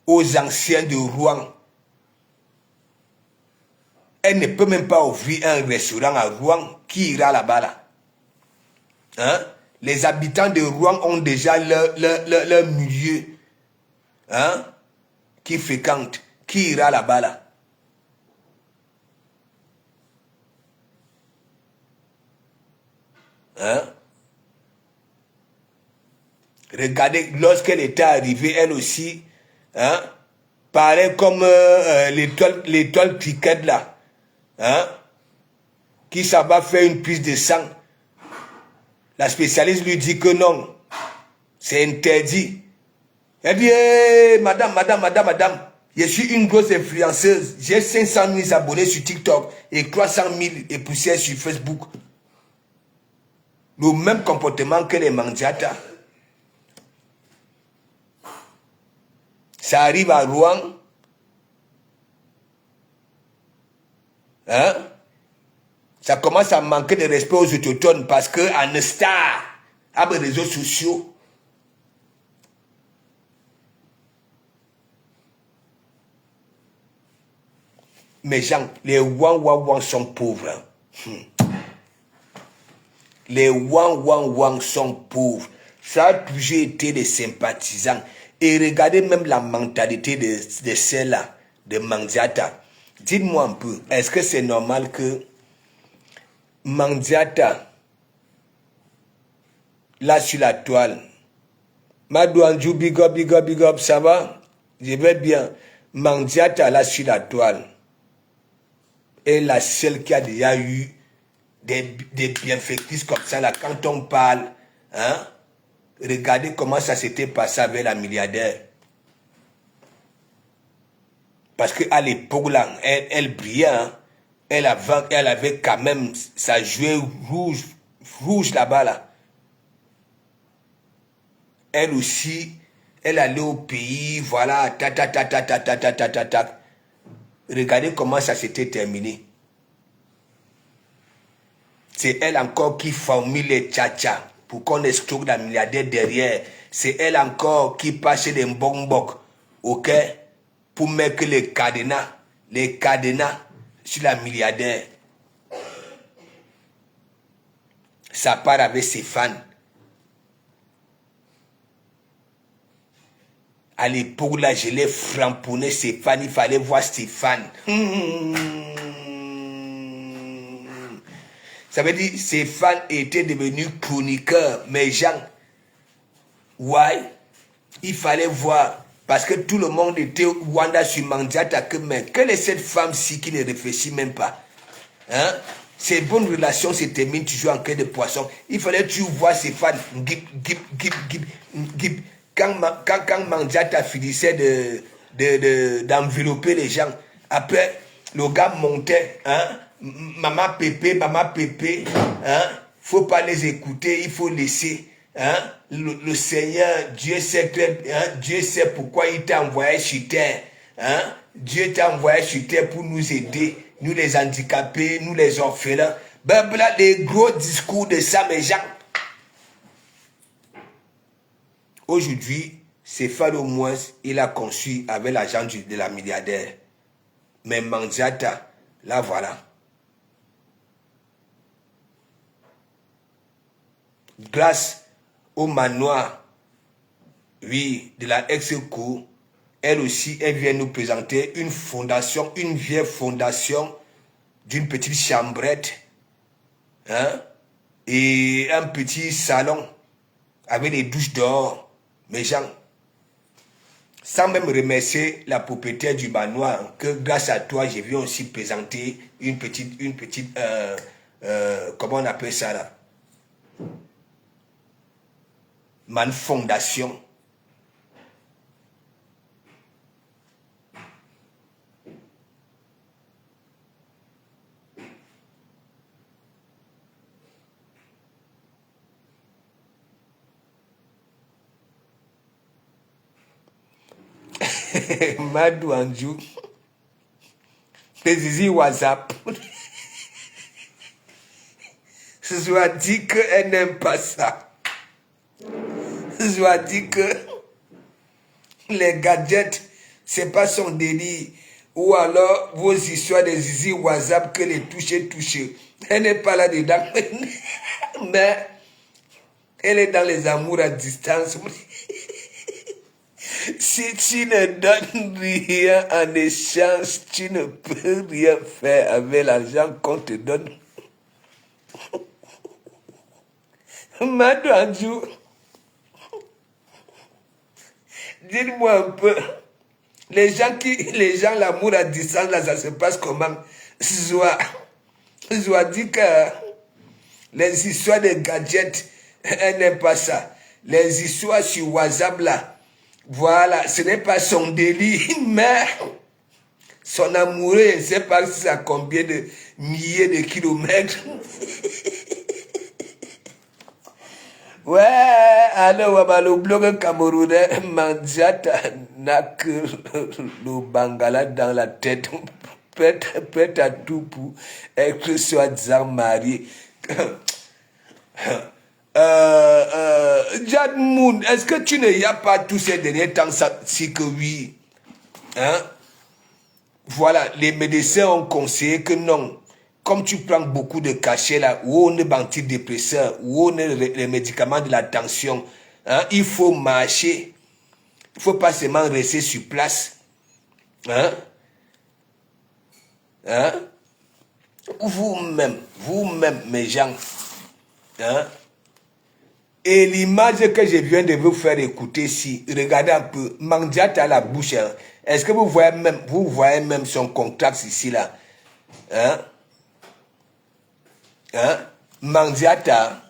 aux anciens de Rouen. Elle ne peut même pas ouvrir un restaurant à Rouen. Qui ira là-bas là? Hein? Les habitants de Rouen ont déjà leur milieu, hein, qui fréquente. Qui ira là-bas là? Hein? Regardez, lorsqu'elle était arrivée, elle aussi, hein, pareil comme l'étoile cricket là, hein, qui ça va faire une prise de sang. La spécialiste lui dit que non, c'est interdit. Elle dit, hey, madame, je suis une grosse influenceuse. J'ai 500 000 abonnés sur TikTok et 300 000 et poussières sur Facebook. Le même comportement que les Mandiata. Ça arrive à Rouen. Hein? Ça commence à manquer de respect aux autochtones parce qu'en star, avec les réseaux sociaux, mes gens, les Wang sont pauvres. Les Wang sont pauvres. Ça a toujours été des sympathisants. Et regardez même la mentalité de celle-là, de Mandiata. Dites-moi un peu, est-ce que c'est normal que Mandiata, là sur la toile, Madouanjou, big up, ça va? Je vais bien. Mandiata, là sur la toile, est la seule qui a déjà eu des bienfaitrices comme ça. Là, quand on parle, hein, regardez comment ça s'était passé avec la milliardaire. Parce qu'à l'époque, là, elle brillait. Hein. Elle avait quand même sa jouée rouge là-bas. Là. Elle aussi, elle allait au pays, voilà, Regardez comment ça s'était terminé. C'est elle encore qui formule les tcha-tcha pour qu'on escroque la milliardaire derrière. C'est elle encore qui passe des mbok, ok, pour mettre les cadenas sur la milliardaire. Ça part avec ses fans. À l'époque, là, je l'ai framponné Stéphane. Il fallait voir Stéphane. Ça veut dire que Stéphane était devenu chroniqueur. Mais Jean, ouais, il fallait voir. Parce que tout le monde était Wanda sur Mandiata. Mais quelle est cette femme-ci qui ne réfléchit même pas? Hein? Ces bonnes relations se terminent toujours en queue de poisson. Il fallait toujours voir Stéphane. Quand Mandiata finissait d'envelopper les gens, après, le gars montait, hein, maman pépé, hein, faut pas les écouter, il faut laisser, hein, le Seigneur, Dieu sait pourquoi il t'a envoyé sur terre, hein, Dieu t'a envoyé sur terre pour nous aider, nous les handicapés, nous les orphelins, ben là, les gros discours de ça, mes gens. Aujourd'hui, Stéphane au moins, il a conçu avec l'argent de la milliardaire. Mais Mandiata, là voilà. Grâce au manoir, oui, de la ex-cour, elle aussi, elle vient nous présenter une fondation, une vieille fondation d'une petite chambrette, hein, et un petit salon avec des douches dehors. Mes gens, sans même remercier la propriétaire du manoir, que grâce à toi, je viens aussi présenter une petite, comment on appelle ça là? Man fondation. Madou Anjou. Zizi WhatsApp. Je dit qu'elle n'aime pas ça. Je dit que les gadgets, c'est pas son délire. Ou alors vos histoires de Zizi WhatsApp que les toucher. Elle n'est pas là-dedans. Mais elle est dans les amours à distance. Si tu ne donnes rien en échange, tu ne peux rien faire avec l'argent qu'on te donne. Madou Anjou, dites-moi un peu, les gens, l'amour à distance, là, ça se passe comment? Zoa dit que les histoires de gadgets, elle n'aime pas ça. Les histoires sur WhatsApp, là, voilà, ce n'est pas son délit, mais son amoureux, je ne sais pas si ça a combien de milliers de kilomètres. Ouais, alors, le blog camerounais, Mandiata n'a que le Bangala dans la tête, prête à tout pour être soi-disant marié. Jad Moon, est-ce que tu n'y as pas tous ces derniers temps, si que oui, hein? Voilà, les médecins ont conseillé que non. Comme tu prends beaucoup de cachets là, ou on est antidépresseur, ou on est les médicaments de la tension, hein, il faut marcher. Il ne faut pas seulement rester sur place. Hein? Hein? Vous-même, mes gens. Hein? Et l'image que je viens de vous faire écouter ici, regardez un peu, Mandiata à la bouche. Hein? Est-ce que vous voyez même son contact ici là? Hein? Hein? Mandiata.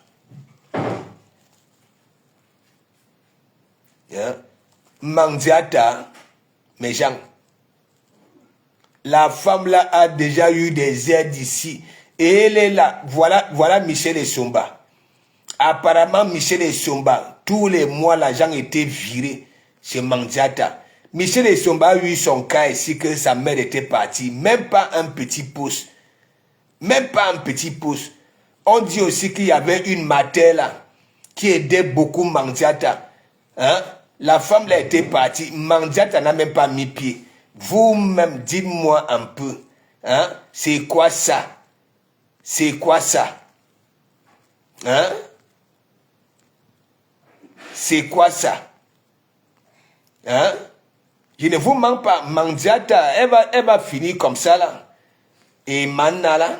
Hein? Mandiata, mes gens. La femme là a déjà eu des aides ici. Et elle est là. Voilà Michel Essomba. Apparemment, Michel Essomba, tous les mois, l'argent était viré chez Mandiata. Michel Essomba a eu son cas ici que sa mère était partie. Même pas un petit pouce. Même pas un petit pouce. On dit aussi qu'il y avait une mater là qui aidait beaucoup Mandiata. Hein? La femme là était partie. Mandiata n'a même pas mis pied. Vous-même, dites-moi un peu. Hein? C'est quoi ça? C'est quoi ça? Hein? C'est quoi ça? Hein? Je ne vous mens pas. Mandiata, elle va finir comme ça là. Et Manna là.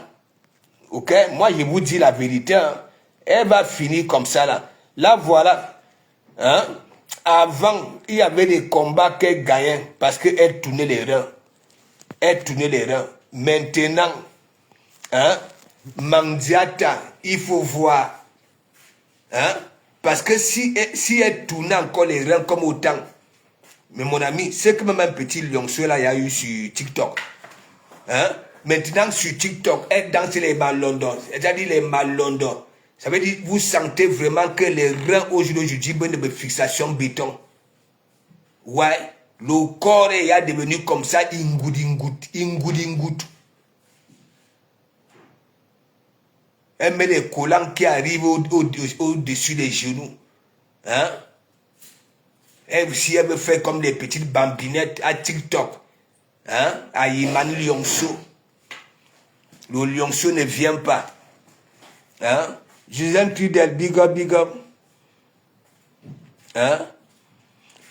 Ok? Moi, je vous dis la vérité. Hein? Elle va finir comme ça là. Là, voilà. Hein? Avant, il y avait des combats qu'elle gagnait parce qu'elle tournait les reins. Elle tournait les reins. Maintenant, hein? Mandiata, il faut voir. Hein? Parce que si elle tournait encore les reins comme autant, mais mon ami, c'est que même un petit lionceau là, il y a eu sur TikTok. Hein? Maintenant, sur TikTok, elle danse les malondons. C'est-à-dire les malondons. Ça veut dire, vous sentez vraiment que les reins aujourd'hui, de fixation béton. Ouais, le corps est devenu comme ça, ingout. Elle met les collants qui arrivent au-dessus des genoux. Hein? Elle aussi, elle me fait comme des petites bambinettes à TikTok. Hein? À Iman Lionceau. Le lionceau ne vient pas. Hein? Justin Trudel, big up. Hein?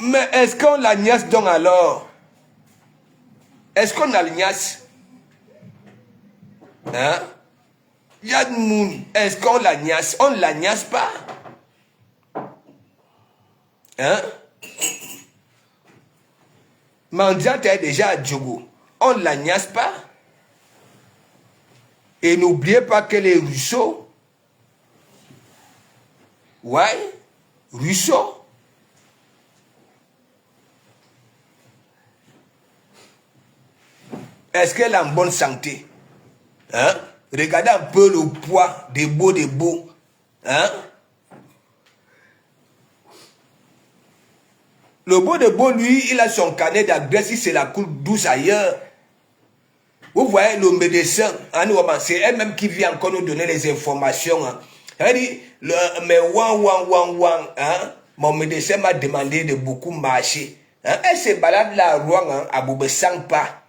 Mais est-ce qu'on la niasse donc alors? Est-ce qu'on a le niasse? Hein? Yad Moon, est-ce qu'on la niasse? On ne la niasse pas? Hein? Mandiata est déjà à Djogo. On ne la niasse pas? Et n'oubliez pas que les Rousseau, ouais, Rousseau, est-ce qu'elle est en bonne santé? Hein? Regardez un peu le poids des beaux. Hein? Le beau, lui, il a son carnet d'adresse, il se la coule douce ailleurs. Vous voyez, le médecin, c'est elle-même qui vient encore nous donner les informations. Hein. Elle dit, mais hein, mon médecin m'a demandé de beaucoup marcher. Hein. Elle se balade là à Rouen, hein, à Boubessangpa.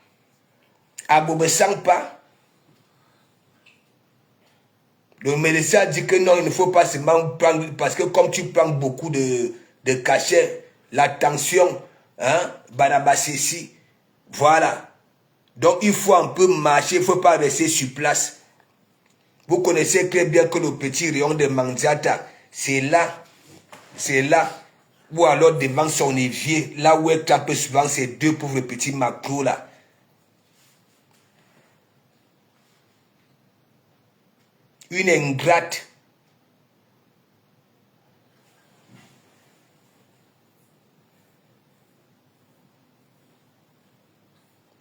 À Boubessangpa. Le médecin a dit que non, il ne faut pas seulement prendre, parce que comme tu prends beaucoup de cachets, la tension, hein, Barabassési, voilà. Donc il faut un peu marcher, il ne faut pas rester sur place. Vous connaissez très bien que le petit rayon de Mandiata, c'est là, ou alors devant son évier, là où elle tape souvent ces deux pauvres petits macros là. Une ingrate.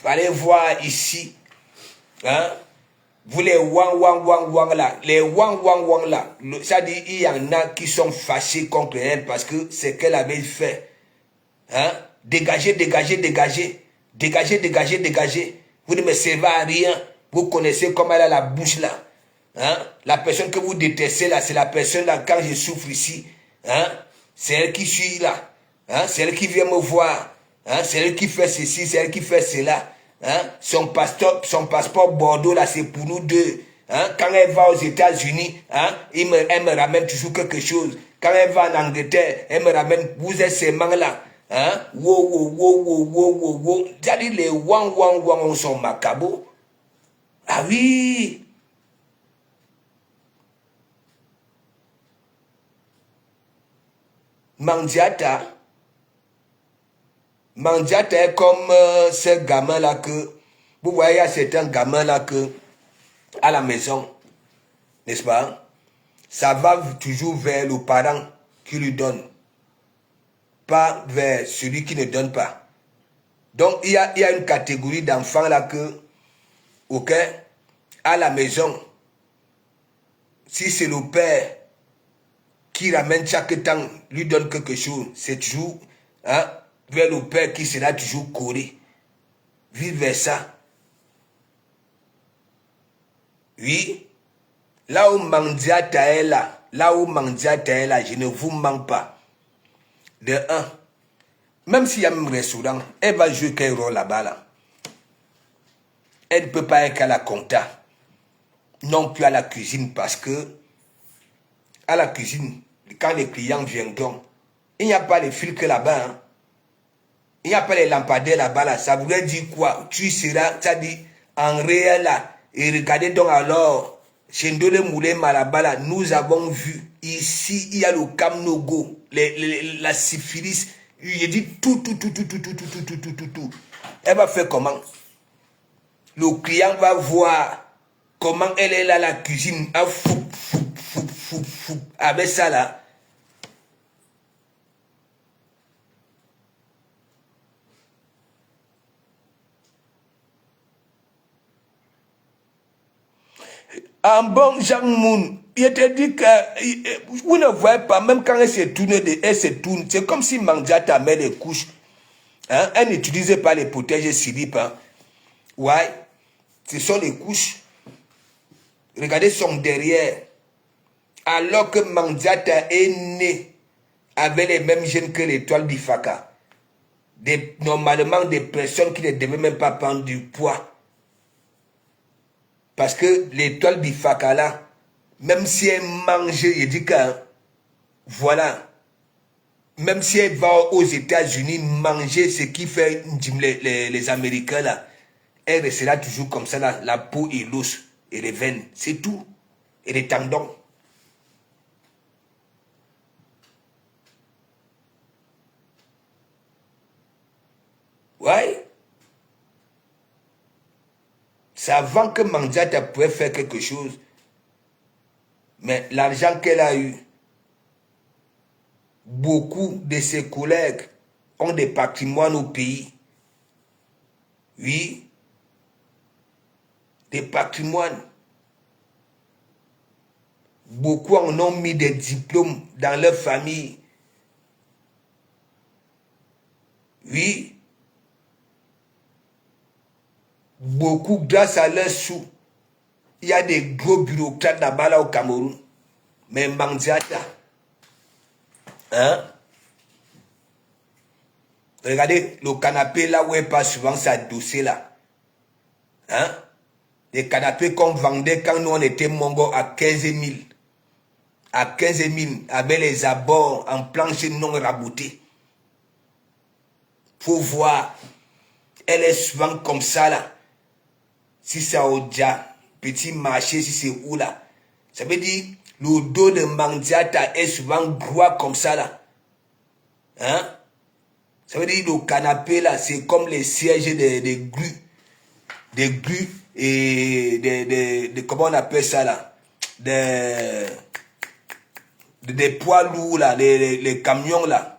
Allez voir ici. Hein? Vous les wang là. Les wang là. Ça dit, il y en a qui sont fâchés contre elle parce que c'est qu'elle avait fait. Hein? Dégagez. Vous ne me servez à rien. Vous connaissez comment elle a la bouche là. Hein? La personne que vous détestez là, c'est la personne là, quand je souffre ici. Hein? C'est elle qui suit là. Hein? C'est elle qui vient me voir. Hein? C'est elle qui fait ceci, c'est elle qui fait cela. Hein? Son passeport Bordeaux là, c'est pour nous deux. Hein? Quand elle va aux États-Unis, hein? elle me ramène toujours quelque chose. Quand elle va en Angleterre, elle me ramène, vous êtes ces mangs là. Hein? Wow. C'est-à-dire les wang sont macabres. Ah oui. Mandiata est comme ce gamin là que, vous voyez, il y a certains gamins là que, à la maison, n'est-ce pas? Ça va toujours vers le parent qui lui donne, pas vers celui qui ne donne pas. Donc, il y a une catégorie d'enfants là que, ok, à la maison, si c'est le père qui ramène chaque temps, lui donne quelque chose, c'est toujours vers le père qui sera toujours collé. Vice versa. Oui. Là où Mandiata est là, je ne vous mens pas. De un, même s'il y a un restaurant, elle va jouer quel rôle là-bas là. Elle ne peut pas être qu'à la compta, non plus à la cuisine, parce que à la cuisine, quand les clients viendront, il n'y a pas les filtres là-bas. Hein. Il n'y a pas les lampadaires là-bas. Là. Ça voudrait dire quoi? Tu seras, ça dit, en réel là. Et regardez donc alors, chez Ndole Moulin Malaba là, nous avons vu, ici, il y a le Kamnogo, la syphilis. Il dit tout. Elle va faire comment? Le client va voir comment elle est là, la cuisine, avec ça là. En bon Jean Moon, il te dit que vous ne voyez pas, même quand elle se tourne, c'est comme si Mandiata met les couches. Hein? Elle n'utilisait pas les protèges slip. Hein? Ouais, ce sont les couches. Regardez son derrière. Alors que Mandiata est né avec les mêmes gènes que l'étoile bifaka. Normalement, des personnes qui ne devaient même pas prendre du poids. Parce que l'étoile bifaka là, même si elle mange, je dis que, voilà, même si elle va aux États-Unis manger ce qui fait les Américains là, elle restera toujours comme ça là, la peau et l'os et les veines, c'est tout. Et les tendons. Ouais. C'est avant que Mandiata pouvait faire quelque chose. Mais l'argent qu'elle a eu, beaucoup de ses collègues ont des patrimoines au pays. Oui. Des patrimoines. Beaucoup en ont mis des diplômes dans leur famille. Oui. Beaucoup, grâce à leurs sous, il y a des gros bureaucrates là-bas là au Cameroun. Mais Mandiata, hein? Regardez le canapé là où elle passe souvent sa dossier là. Hein? Les canapés qu'on vendait quand nous on était mongo à 15 000. À 15 000, avec les abords en planche non raboutée. Faut voir. Elle est souvent comme ça là. Si c'est au Dja, petit marché, si c'est où là. Ça veut dire, le dos de Mandiata est souvent droit comme ça là. Hein? Ça veut dire, le canapé là, c'est comme les sièges des grues. Des grues et comment on appelle ça là? Des poids lourds là, les camions là.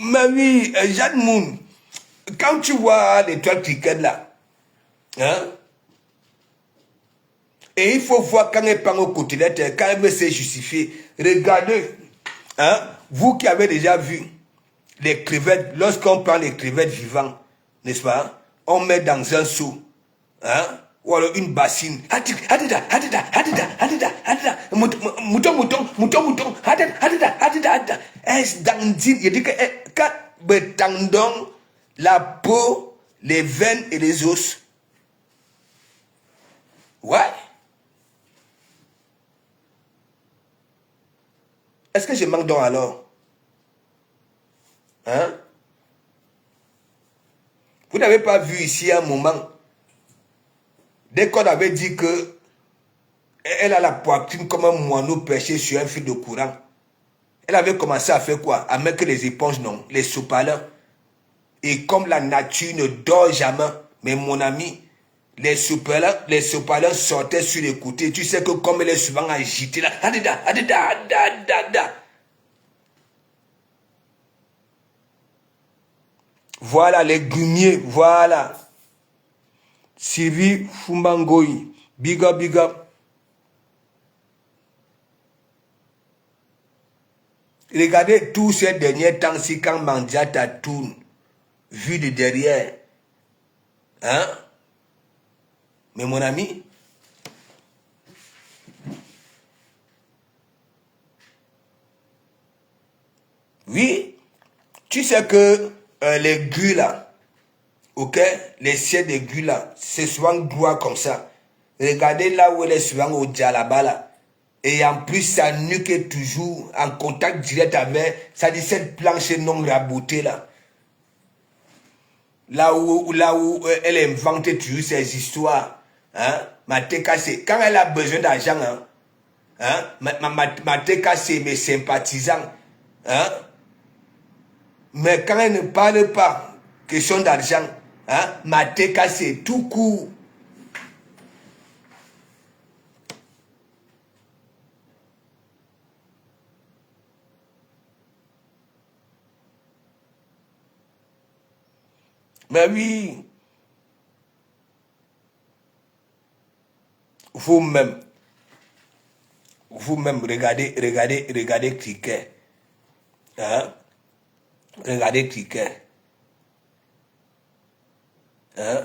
Mais oui, Jeanne Moon, quand tu vois l'étoile cricket là, hein, et il faut voir quand elle prend au côtelette, quand elle veut se justifier, regardez, hein, vous qui avez déjà vu les crevettes, lorsqu'on prend les crevettes vivantes, n'est-ce pas, on met dans un seau, hein, ou alors une bassine, mouton, est-ce dans il dit que quand le tendon, la peau, les veines et les os, ouais. Est-ce que je manque donc alors? Hein? Vous n'avez pas vu ici un moment, dès qu'on avait dit que elle a la poitrine comme un moineau perché sur un fil de courant, Elle avait commencé à faire quoi? À mettre les éponges, non, les sopalins. Et comme la nature ne dort jamais, mais mon ami, les sopalins sortaient sur les côtés. Tu sais que comme elle est souvent agitée là, voilà les grumiers, voilà. Sylvie Fumbangoyi, big up, big up. Regardez tous ces derniers temps-ci quand Mandiata tourne, vu de derrière. Hein? Mais mon ami, oui, tu sais que les grues là, ok, les sièges des grues là, c'est souvent droit comme ça. Regardez là où elle est souvent au Djalaba là. Et en plus, sa nuque est toujours en contact direct avec, ça dit cette planche non rabotée là. Là où elle invente toujours ses histoires. Hein? Mateka, c'est quand elle a besoin d'argent, hein? Mateka, c'est mes sympathisants. Hein? Mais quand elle ne parle pas, question d'argent, hein? Mateka, c'est tout court. Mais oui, vous-même, regardez Cricket. Hein? Regardez Cricket. Hein?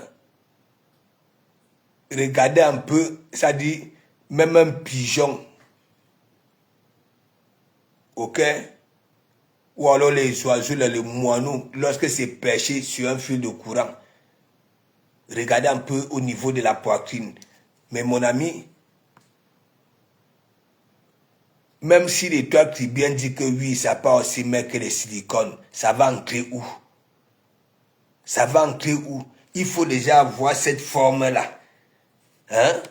Regardez un peu, ça dit, même un pigeon. Ok? Ou alors les oiseaux, les moineaux, lorsque c'est perché sur un fil de courant. Regardez un peu au niveau de la poitrine. Mais mon ami, même si les toits qui bien dit que oui, ça pas aussi mettre que les silicones, ça va entrer où? Ça va entrer où? Il faut déjà avoir cette forme-là. Hein?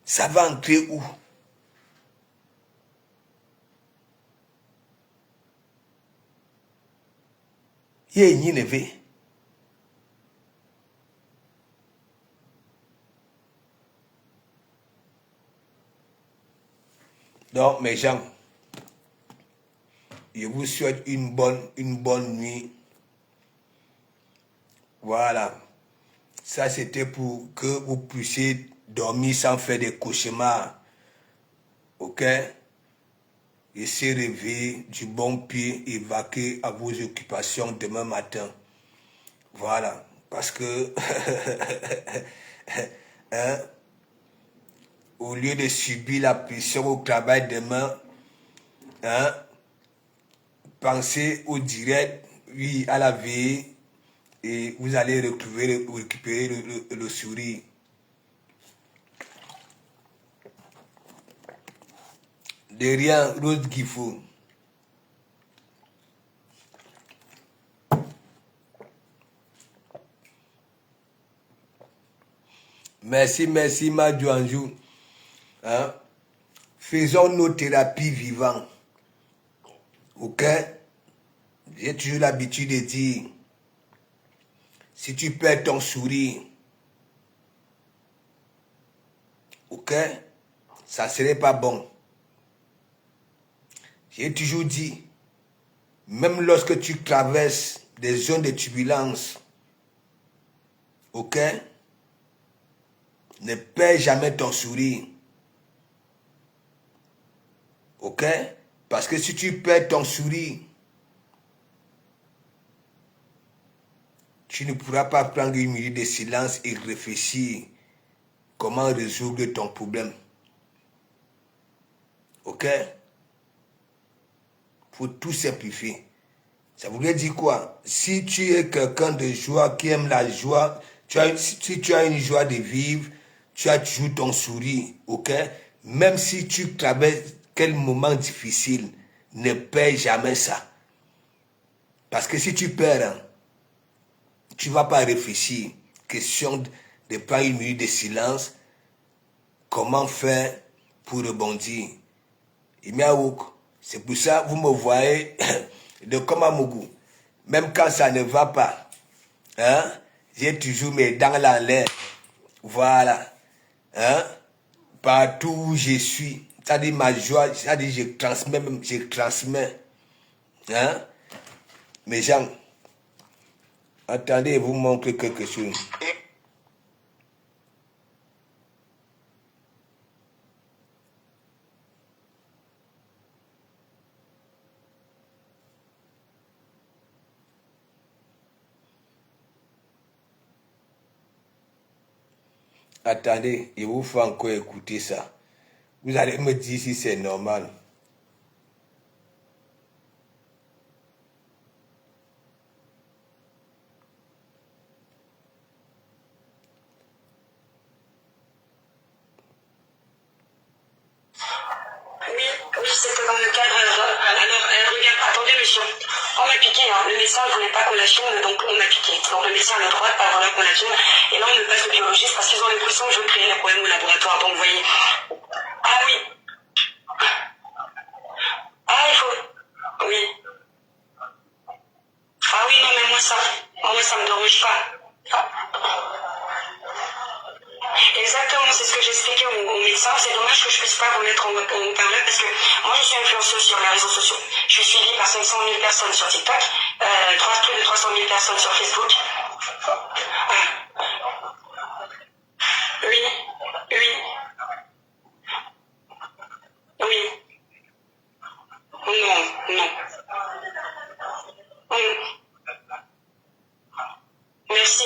Ça va entrer où? Il y a une levé. Donc, mes gens, je vous souhaite une bonne nuit. Voilà. Ça, c'était pour que vous puissiez dormir sans faire des cauchemars. Ok? Et se réveiller du bon pied et vaquer à vos occupations demain matin. Voilà. Parce que, hein, au lieu de subir la pression au travail demain, hein, pensez au direct, oui, à la vie, et vous allez récupérer le sourire. De rien, Rose Gifo. Merci, Madjouanjou. Hein? Faisons nos thérapies vivantes. Ok? J'ai toujours l'habitude de dire, si tu perds ton sourire, ok? Ça ne serait pas bon. J'ai toujours dit, même lorsque tu traverses des zones de turbulence, ok? Ne perds jamais ton sourire. Ok? Parce que si tu perds ton sourire, tu ne pourras pas prendre une minute de silence et réfléchir comment résoudre ton problème. Ok? Faut tout simplifier. Ça voudrait dire quoi? Si tu es quelqu'un de joie, qui aime la joie, si tu as une joie de vivre, tu as toujours ton sourire, ok? Même si tu traverses quel moment difficile, ne perds jamais ça. Parce que si tu perds, hein, tu ne vas pas réfléchir. Question de prendre une minute de silence. Comment faire pour rebondir? Imiaouk, C'est pour ça que vous me voyez de Komamougou. Même quand ça ne va pas, hein, j'ai toujours mes dents en l'air. Voilà. Hein? Partout où je suis, c'est-à-dire ma joie, c'est-à-dire je transmets. Hein? Mes gens, attendez, vous montre quelque chose. Attendez, je vous fais encore écouter ça. Vous allez me dire si c'est normal. Oui, c'était dans le cadre. Alors, regarde, attendez, monsieur. On m'a piqué, hein. Le médecin ne voulait pas qu'on la filme, donc on m'a piqué. Donc le médecin a le droit de pas vouloir qu'on la filme. Et là, on me passe le biologiste parce qu'ils ont l'impression que je veux créer des problèmes au laboratoire. Donc, vous voyez. Ah oui. Ah, il faut. Oui. Ah oui, non, mais moi, ça me dérange pas. Exactement, c'est ce que j'expliquais au médecin. C'est dommage que je puisse pas vous mettre en haut-parleur parce que moi je suis influenceuse sur les réseaux sociaux. Je suis suivie par 500 000 personnes sur TikTok, plus de 300 000 personnes sur Facebook. Oui, oui, oui. Non, non. Merci.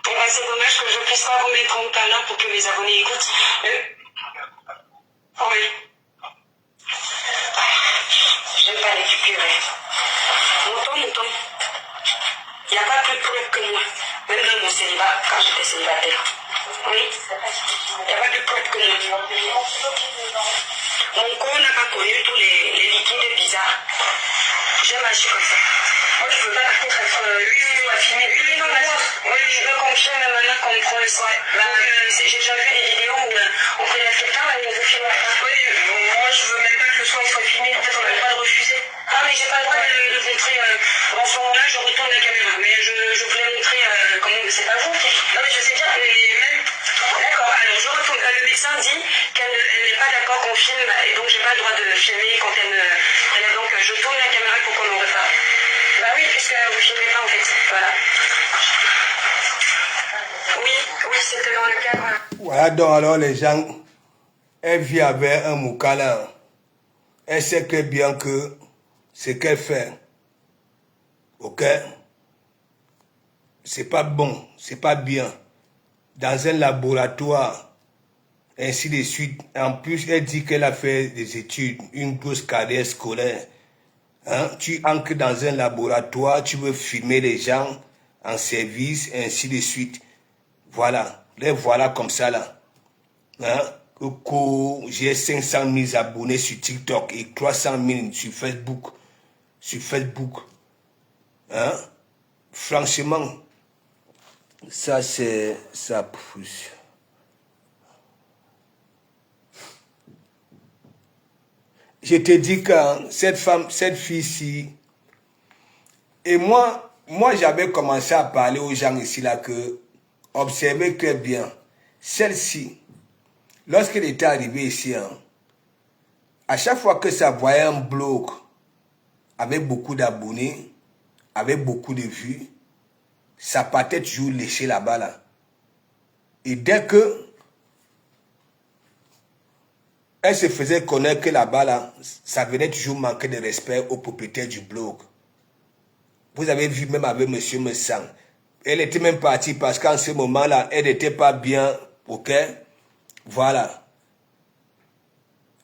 Eh ben, c'est dommage que je ne puisse pas vous mettre en haut-parleur pour que mes abonnés écoutent. Oui. J'aime pas les purées. Mouton. Il n'y a pas plus preuve que moi. Même dans mon célibat, quand j'étais célibataire. Oui. Il n'y a pas plus preuve que moi. Mon corps n'a pas connu tous les liquides bizarres. J'aime agir comme ça. Moi, je veux pas par contre être filmé. Oui, non, oui, je veux qu'on me filme maintenant qu'on me prend le soir. J'ai déjà vu des vidéos où on fait quelqu'un et on vous filme. Oui, moi, je veux même pas que le soir il soit filmé. En fait, on n'a pas de refuser. Ah, mais j'ai pas le droit de montrer. En ce moment-là, je retourne la caméra. Mais je voulais montrer comment. C'est pas vous. Non, mais je sais bien. Mais même. D'accord, alors je retourne. Le médecin dit qu'elle n'est pas d'accord qu'on filme et donc j'ai pas le droit de filmer quand elle est donc je tourne la caméra pour qu'on en reparle. Bah oui, puisque vous filmez pas en fait. Voilà. Oui, c'était dans le cadre. Voilà donc alors les gens, elle vit avec un moukala. Elle sait très bien que ce qu'elle fait, ok, c'est pas bon, c'est pas bien. Dans un laboratoire, ainsi de suite. En plus, elle dit qu'elle a fait des études, une grosse carrière scolaire. Hein? Tu entres dans un laboratoire, tu veux filmer les gens en service, ainsi de suite. Voilà, les voilà comme ça là. Hein? J'ai 500 000 abonnés sur TikTok et 300 000 sur Facebook. Hein? Franchement, ça c'est... ça pousse. Je te dis que cette fille-ci, et moi j'avais commencé à parler aux gens ici là que, observez très bien, celle-ci, lorsqu'elle était arrivée ici, hein, à chaque fois que ça voyait un blog avec beaucoup d'abonnés, avec beaucoup de vues, ça partait toujours lécher là-bas là. Et dès que elle se faisait connaître que là-bas, là, ça venait toujours manquer de respect au propriétaire du blog. Vous avez vu même avec M. Messang. Elle était même partie parce qu'en ce moment-là, elle n'était pas bien, ok? Voilà.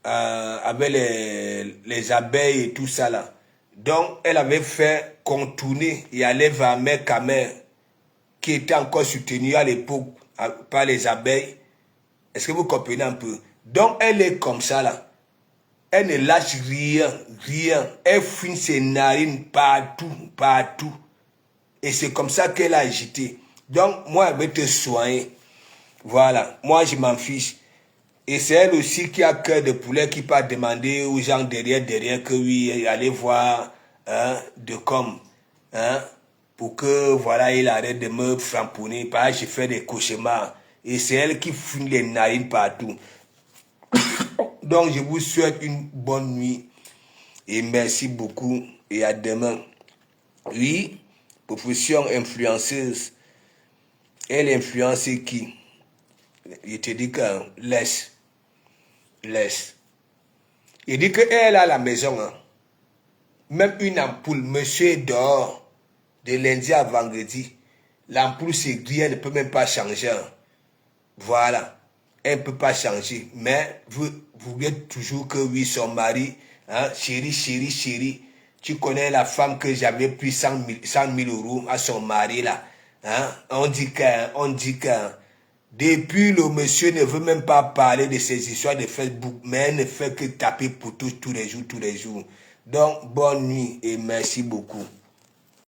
Avec les abeilles et tout ça là. Donc, elle avait fait contourner et aller vers Mère Kamer, qui était encore soutenue à l'époque par les abeilles. Est-ce que vous comprenez un peu? Donc, elle est comme ça, là. Elle ne lâche rien. Elle fouine ses narines partout. Et c'est comme ça qu'elle a agité. Donc, moi, elle veut te soigner. Voilà. Moi, je m'en fiche. Et c'est elle aussi qui a cœur de poulet qui peut demander aux gens derrière que oui, allez voir de com. Hein, pour que voilà, il arrête de me framponner. Parce que j'ai fait des cauchemars. Et c'est elle qui fume les narines partout. Donc je vous souhaite une bonne nuit. Et merci beaucoup. Et à demain. Oui, profession influenceuse. Elle influence qui? Je te dis que laisse. Il dit qu'elle a la maison. Hein. Même une ampoule, monsieur dehors, de lundi à vendredi. L'ampoule s'aiguille, elle ne peut même pas changer. Hein. Voilà. Elle ne peut pas changer. Mais vous dites toujours que oui, son mari, hein, chérie. Tu connais la femme que j'avais pris 100 000 euros à son mari là. Hein? On dit que depuis le monsieur ne veut même pas parler de ses histoires de Facebook, mais elle ne fait que taper pour tous les jours. Donc bonne nuit et merci beaucoup.